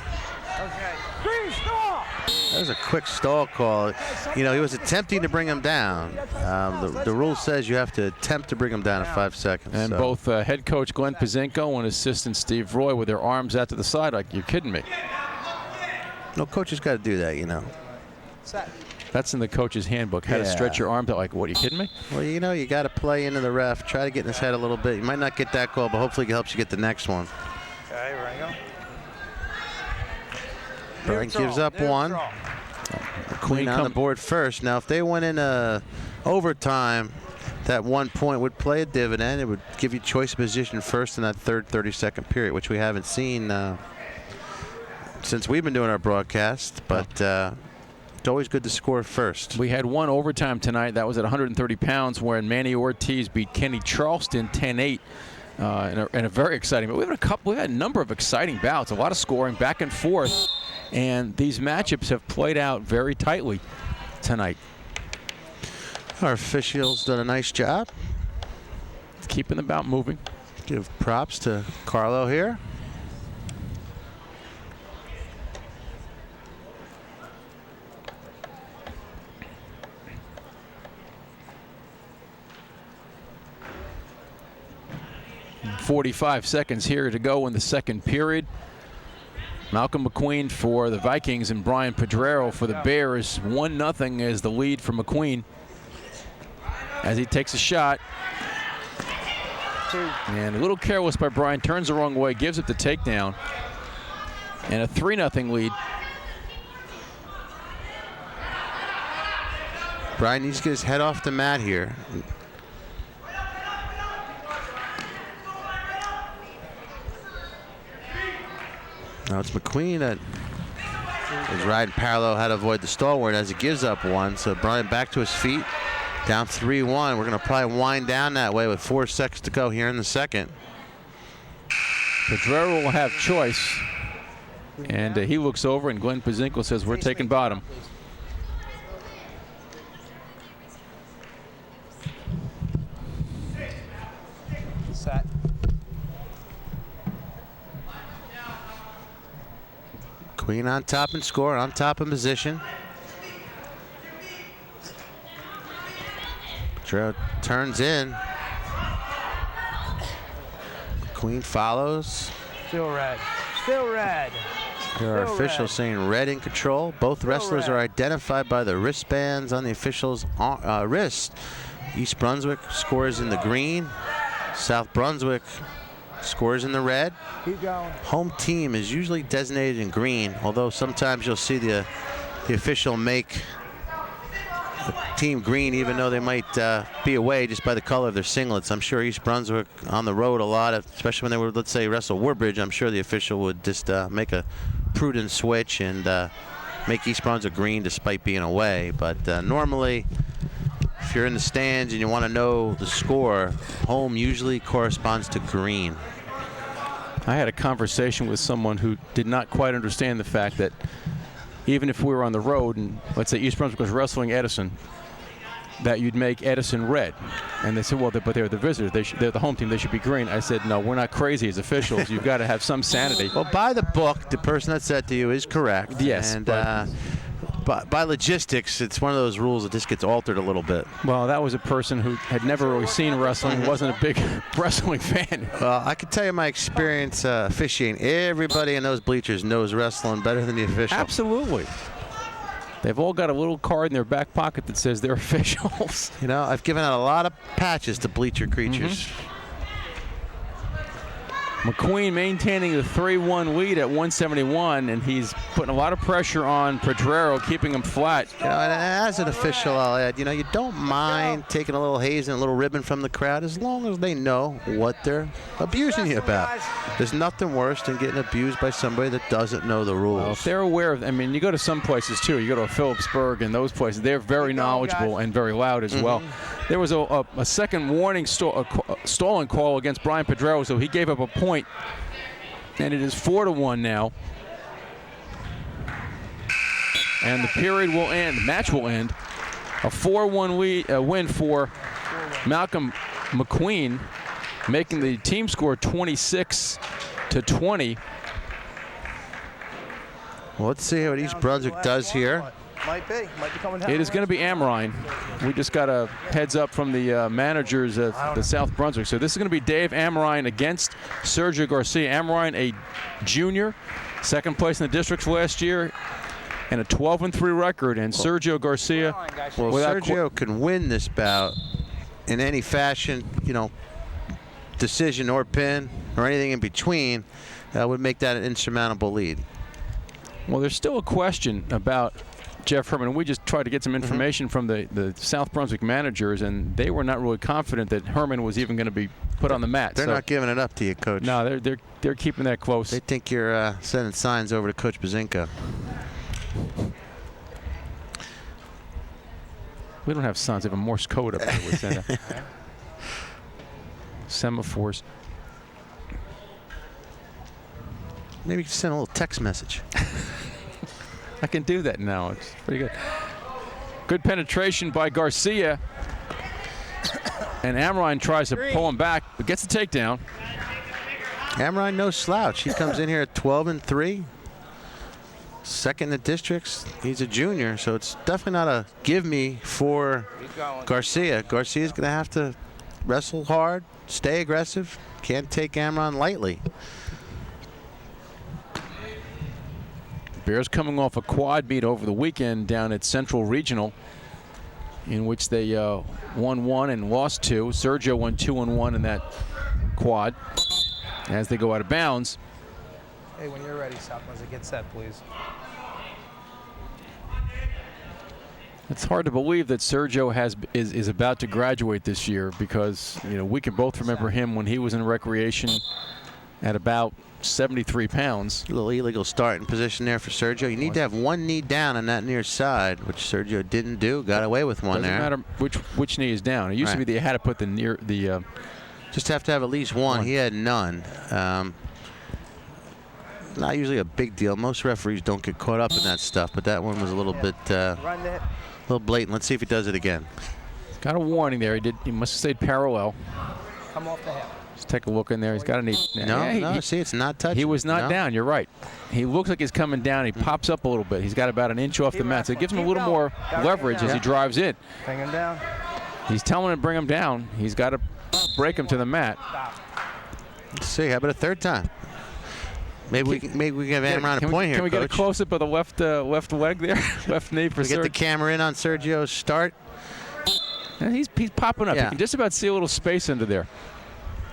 That was a quick stall call. He was attempting to bring him down. The rule says you have to attempt to bring him down in 5 seconds. And both head coach Glenn Pazinko and assistant Steve Roy with their arms out to the side like, you're kidding me. No, coach's got to do that, Set. That's in the coach's handbook. How to stretch your arms out like, what, are you kidding me? Well, you got to play into the ref. Try to get in his head a little bit. You might not get that call, but hopefully it helps you get the next one. Okay, Rango. Brian gives up one. McQueen on the board first. Now, if they went in overtime, that 1 point would play a dividend. It would give you choice of position first in that third 32nd period, which we haven't seen since we've been doing our broadcast. But it's always good to score first. We had one overtime tonight. That was at 130 pounds, wherein Manny Ortiz beat Kenny Charleston 10-8. In a very exciting, but we've had a number of exciting bouts, a lot of scoring back and forth, and these matchups have played out very tightly tonight. Our officials done a nice job keeping the bout moving. Give props to Carlo here. .45 seconds here to go in the second period. Malcolm McQueen for the Vikings and Brian Pedrero for the Bears. 1-0 is the lead for McQueen as he takes a shot. And a little careless by Brian, turns the wrong way, gives it the takedown. And a 3-0 lead. Brian needs to get his head off the mat here. Now it's McQueen that is riding parallel how to avoid the stalwart as he gives up one. So Brian back to his feet, down 3-1. We're going to probably wind down that way with 4 seconds to go here in the second. Pedrero will have choice. And he looks over and Glenn Pazinko says, we're taking bottom. Set. Queen on top and score, on top in position. Petrillo turns in. Queen follows. Still red. Still red. There are Still officials red. saying red in control. Both wrestlers red. are identified by the wristbands on the officials' wrist. East Brunswick scores in the green. South Brunswick scores in the red. Keep going. Home team is usually designated in green, although sometimes you'll see the official make the team green even though they might be away just by the color of their singlets. I'm sure East Brunswick on the road a lot, especially when they were, let's say, wrestle Woodbridge, I'm sure the official would just make a prudent switch and make East Brunswick green despite being away. But normally, if you're in the stands and you want to know the score, home usually corresponds to green. I had a conversation with someone who did not quite understand the fact that even if we were on the road and let's say East Brunswick was wrestling Edison, that you'd make Edison red. And they said, well, but they're the visitors. They're the home team. They should be green. I said, no, we're not crazy as officials. You've got to have some sanity. Well, by the book, the person that said to you is correct. Yes. And by logistics, it's one of those rules that just gets altered a little bit. Well, that was a person who had never really seen wrestling, wasn't a big wrestling fan. Well, I can tell you my experience officiating. Everybody in those bleachers knows wrestling better than the official. Absolutely. They've all got a little card in their back pocket that says they're officials. You know, I've given out a lot of patches to bleacher creatures. McQueen maintaining the 3-1 lead at 171, and he's putting a lot of pressure on Pedrero, keeping him flat. You know, and as an official, I'll add, you know, you don't mind taking a little haze and a little ribbon from the crowd as long as they know what they're abusing you about. There's nothing worse than getting abused by somebody that doesn't know the rules. Well, if they're aware of, I mean, you go to some places too. You go to Phillipsburg and those places, they're very knowledgeable and very loud as well. There was a second warning stalling call against Brian Pedrero, so he gave up a point, and it is 4-1 now. And the period will end, the match will end. A 4-1 win for Malcolm McQueen, making the team score 26-20. Well, let's see what East Brunswick does here. Might be coming down. It is going to be Amrine. We just got a heads up from the managers of the South Brunswick. So this is going to be Dave Amrine against Sergio Garcia. Amrine, a junior, second place in the districts last year, and a 12-3 record. And Sergio Garcia. Well, Sergio can win this bout in any fashion, you know, decision or pin or anything in between, would make that an insurmountable lead. Well, there's still a question about Jeff Herman. We just tried to get some information from the South Brunswick managers, and they were not really confident that Herman was even going to be put on the mat. They're not giving it up to you, Coach. No, they're keeping that close. They think you're sending signs over to Coach Bazinko. We don't have signs. We have a Morse code up there. We send semaphores. Maybe you can send a little text message. I can do that now. It's pretty good. Good penetration by Garcia. And Amrine tries to pull him back, but gets the takedown. Amrine, no slouch. He comes in here at 12-3. Second in the districts. He's a junior, so it's definitely not a give me for Garcia. Garcia's going to have to wrestle hard, stay aggressive. Can't take Amrine lightly. Bears coming off a quad beat over the weekend down at Central Regional, in which they won 1 and lost 2. Sergio won 2-1 in that quad as they go out of bounds. Hey, when you're ready, South Brunswick, get set, please. It's hard to believe that Sergio is about to graduate this year, because we can both remember him when he was in recreation at about 73 pounds. A little illegal starting position there for Sergio. You need to have one knee down on that near side, which Sergio didn't do. Got away with one there. Doesn't matter which knee is down. It used to be that you had to put the just have to have at least one. He had none. Not usually a big deal. Most referees don't get caught up in that stuff, but that one was a little bit little blatant. Let's see if he does it again. Got a warning there. He must have stayed parallel. Come off the hip. Let's take a look in there. He's got a knee. No, see, it's not touching. He was not No. down. You're right. He looks like he's coming down. He pops up a little bit. He's got about an inch off the mat, so it gives him a little more leverage as he drives in. Bring him down. He's telling him to bring him down. He's got to break him to the mat. Let's see. How about a third time? Maybe we can give Amron a point here, Can we get a Coach. close-up of the left leg there? Left knee for We get the Sergio. camera in on Sergio's start. And he's popping up. Yeah. You can just about see a little space under there.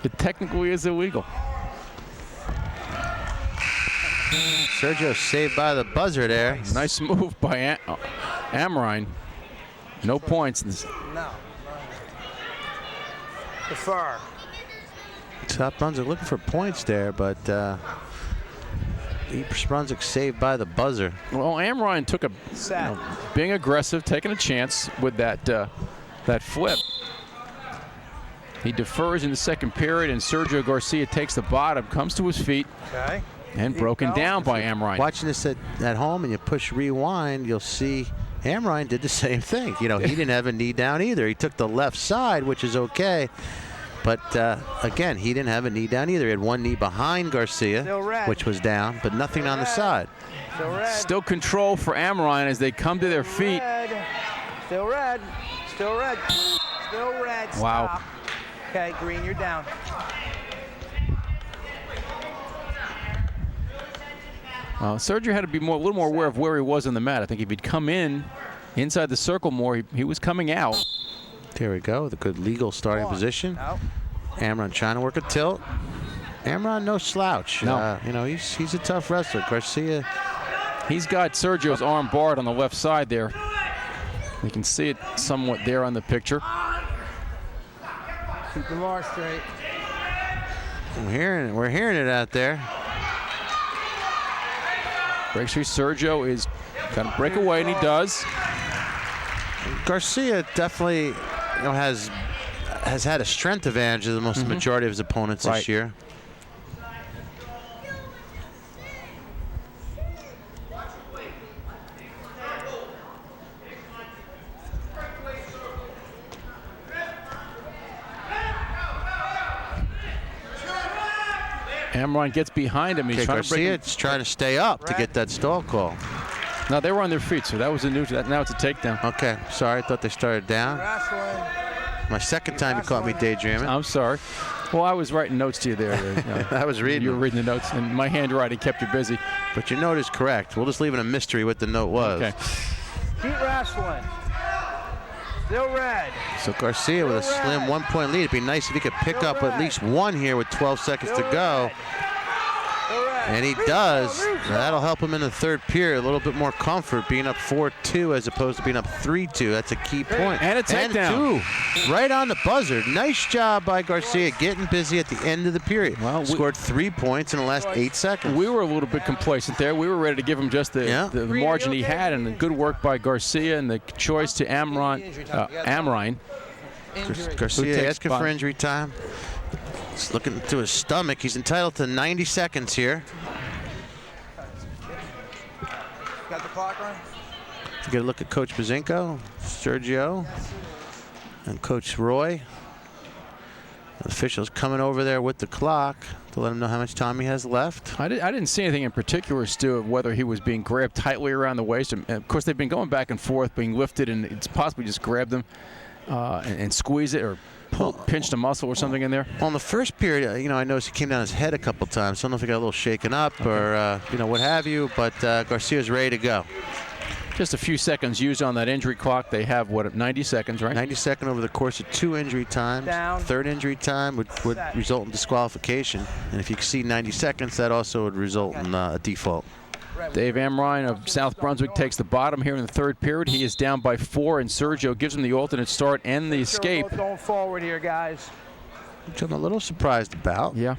It technically is illegal. Sergio saved by the buzzer there. Nice move by Amrine. No points. No. Defer. South Brunswick looking for points there, but East Brunswick saved by the buzzer. Well, Amrine took being aggressive, taking a chance with that flip. He defers in the second period, and Sergio Garcia takes the bottom, comes to his feet, and broken down by Amrine. Watching this at home and you push rewind, you'll see Amrine did the same thing. You know, he didn't have a knee down either. He took the left side, which is okay. But again, he didn't have a knee down either. He had one knee behind Garcia, which was down, but nothing on the side. Still control for Amrine as they come to their feet. Still red. Still red. Still red. Wow. Stop. Okay, green, you're down. Well, Sergio had to be a little more aware of where he was on the mat. I think if he'd come in inside the circle more, he was coming out. There we go, with a good legal starting position. Amron trying to work a tilt. Amron no slouch. No. You know, he's a tough wrestler. Garcia. He's got Sergio's arm barred on the left side there. You can see it somewhat there on the picture. Keep the bar straight. We're hearing it out there. Breaks free. Sergio is going to break away, and he does. Garcia definitely, you know, has had a strength advantage of the most majority of his opponents this year. Amron gets behind him. He's trying to break him. Garcia's trying to stay up to get that stall call. No, they were on their feet, so that was a new. Now it's a takedown. Okay, sorry, I thought they started down. My second time you caught me daydreaming. I'm sorry. Well, I was writing notes to you there. I was reading. You were reading the notes, and my handwriting kept you busy. But your note is correct. We'll just leave it a mystery what the note was. Okay. Keep wrestling. Still red. So Garcia with a slim 1-point lead. It'd be nice if he could pick up at least one here with 12 seconds to go. And he does. Now that'll help him in the third period. A little bit more comfort, being up 4-2 as opposed to being up 3-2. That's a key point. And a takedown. And 2. Right on the buzzer. Nice job by Garcia getting busy at the end of the period. Well, scored 3 points in the last 8 seconds. We were a little bit complacent there. We were ready to give him just the margin he had, and the good work by Garcia and the choice to Amrine. Garcia asking for injury time. He's looking to his stomach. He's entitled to 90 seconds here. Got the clock on? Get a look at Coach Bazinko, Sergio, and Coach Roy. The officials coming over there with the clock to let him know how much time he has left. I didn't see anything in particular, Stu, of whether he was being grabbed tightly around the waist. And of course, they've been going back and forth, being lifted, and it's possibly just grabbed him and squeeze it or pinched a muscle or something in there. Well, in the first period, you know, I noticed he came down his head a couple times. So I don't know if he got a little shaken up or, you know, what have you, but Garcia's ready to go. Just a few seconds used on that injury clock. They have, what, 90 seconds, right? 90 seconds over the course of 2 injury times. Third injury time would result in disqualification. And if you exceed 90 seconds, that also would result in a default. Dave Amrine of South Brunswick takes the bottom here in the third period. He is down by 4, and Sergio gives him the alternate start and the escape. Going forward here, guys. Which I'm a little surprised about. Yeah.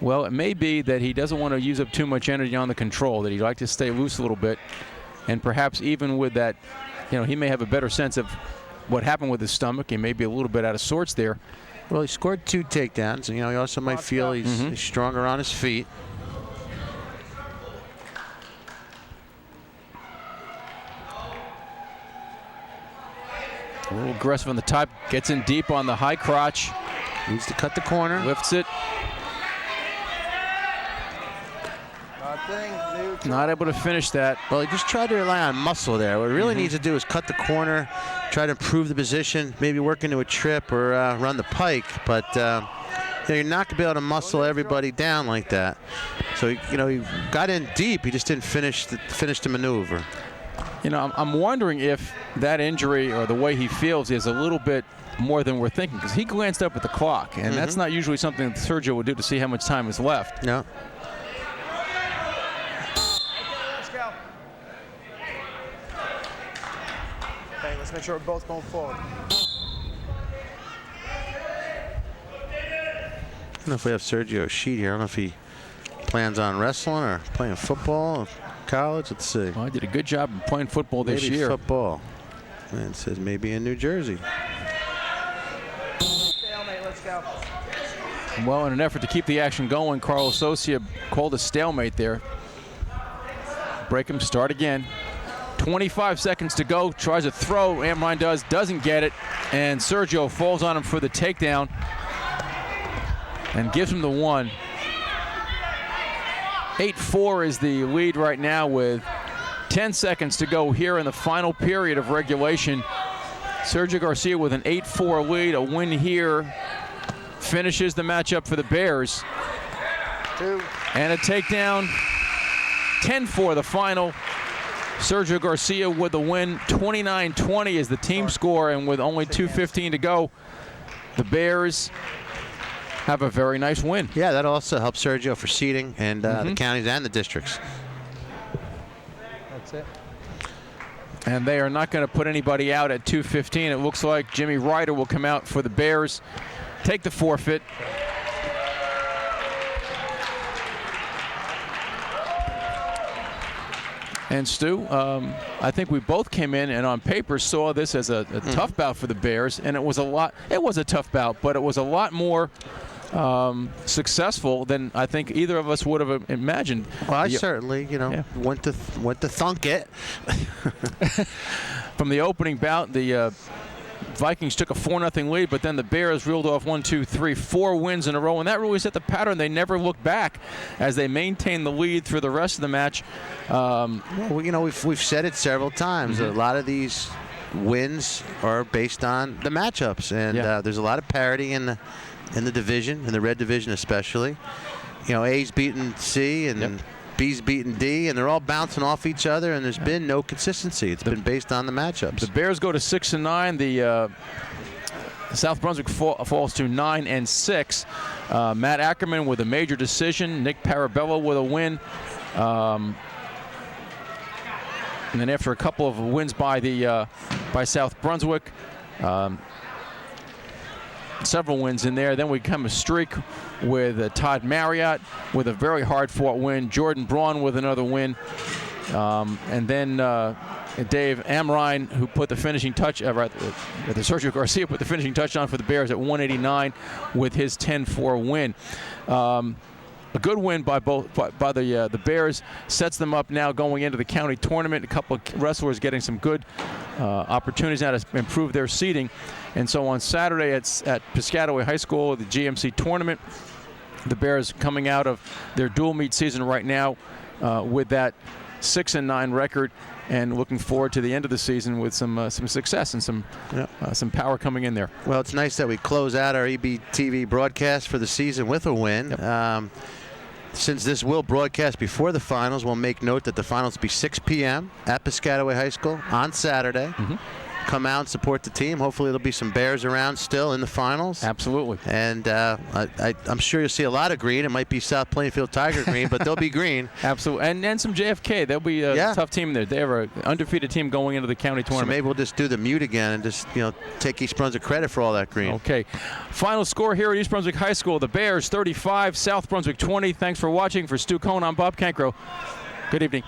Well, it may be that he doesn't want to use up too much energy on the control, that he'd like to stay loose a little bit. And perhaps even with that, you know, he may have a better sense of what happened with his stomach. He may be a little bit out of sorts there. Well, he scored 2 takedowns. And, you know, he also might feel he's stronger on his feet. A little aggressive on the top, gets in deep on the high crotch. Needs to cut the corner. Lifts it. Not able to finish that. Well, he just tried to rely on muscle there. What he really needs to do is cut the corner, try to improve the position, maybe work into a trip or run the pike. But you're not going to be able to muscle everybody down like that. So, he got in deep. He just didn't finish the maneuver. I'm wondering if that injury or the way he feels is a little bit more than we're thinking, because he glanced up at the clock, and that's not usually something that Sergio would do to see how much time is left. No. Okay, let's make sure we're both going forward. I don't know if we have Sergio's sheet here. I don't know if he plans on wrestling or playing football or college. Let's see. Well, I did a good job in playing football this Maybe year. Football. And it says maybe in New Jersey. Stalemate, let's go. Well, in an effort to keep the action going, Carlos Socia called a stalemate there. Break him, start again. 25 seconds to go, tries to throw, Amrine doesn't get it, and Sergio falls on him for the takedown and gives him the one. 8-4 is the lead right now with 10 seconds to go here in the final period of regulation. Sergio Garcia with an 8-4 lead. A win here finishes the matchup for the Bears. And a takedown. 10-4 the final. Sergio Garcia with the win. 29-20 is the team score, and with only 2:15 to go, the Bears have a very nice win. Yeah, that also helps Sergio for seeding and the counties and the districts. That's it. And they are not going to put anybody out at 2:15. It looks like Jimmy Ryder will come out for the Bears, take the forfeit. And Stu, I think we both came in and on paper saw this as a tough bout for the Bears, and it was a tough bout, but it was a lot more successful than I think either of us would have imagined. Well, I certainly, went to thunk it. From the opening bout, the Vikings took a 4-0 lead, but then the Bears reeled off 4 wins in a row, and that really set the pattern. They never looked back as they maintained the lead through the rest of the match. Well, we've said it several times. A lot of these wins are based on the matchups, and there's a lot of parity in the division, in the red division especially. A's beating C and B's beating D, and they're all bouncing off each other, and there's been no consistency. It's been based on the matchups. The Bears go to 6-9. The South Brunswick falls to 9-6. Matt Ackerman with a major decision. Nick Parabello with a win. And then after a couple of wins by South Brunswick, several wins in there. Then we come a streak with Todd Marriott with a very hard-fought win. Jordan Braun with another win. And then Dave Amrine, who put the finishing touch, Sergio Garcia put the finishing touchdown for the Bears at 189 with his 10-4 win. A good win by the Bears sets them up now going into the county tournament. A couple of wrestlers getting some good opportunities now to improve their seeding. And so on Saturday at Piscataway High School, the GMC tournament, the Bears coming out of their dual meet season right now with that 6-9 record, and looking forward to the end of the season with some success and some power coming in there. Well, it's nice that we close out our EBTV broadcast for the season with a win. Yep. Since this will broadcast before the finals, we'll make note that the finals will be 6 p.m. at Piscataway High School on Saturday. Come out and support the team. Hopefully there'll be some Bears around still in the finals. Absolutely. And I'm sure you'll see a lot of green. It might be South Plainfield Tiger green, but they'll be green. Absolutely. And some JFK. They'll be a tough team there. They have an undefeated team going into the county tournament. So maybe we'll just do the mute again and just take East Brunswick credit for all that green. Okay. Final score here at East Brunswick High School. The Bears 35, South Brunswick 20. Thanks for watching. For Stu Kohn, I'm Bob Cancro. Good evening.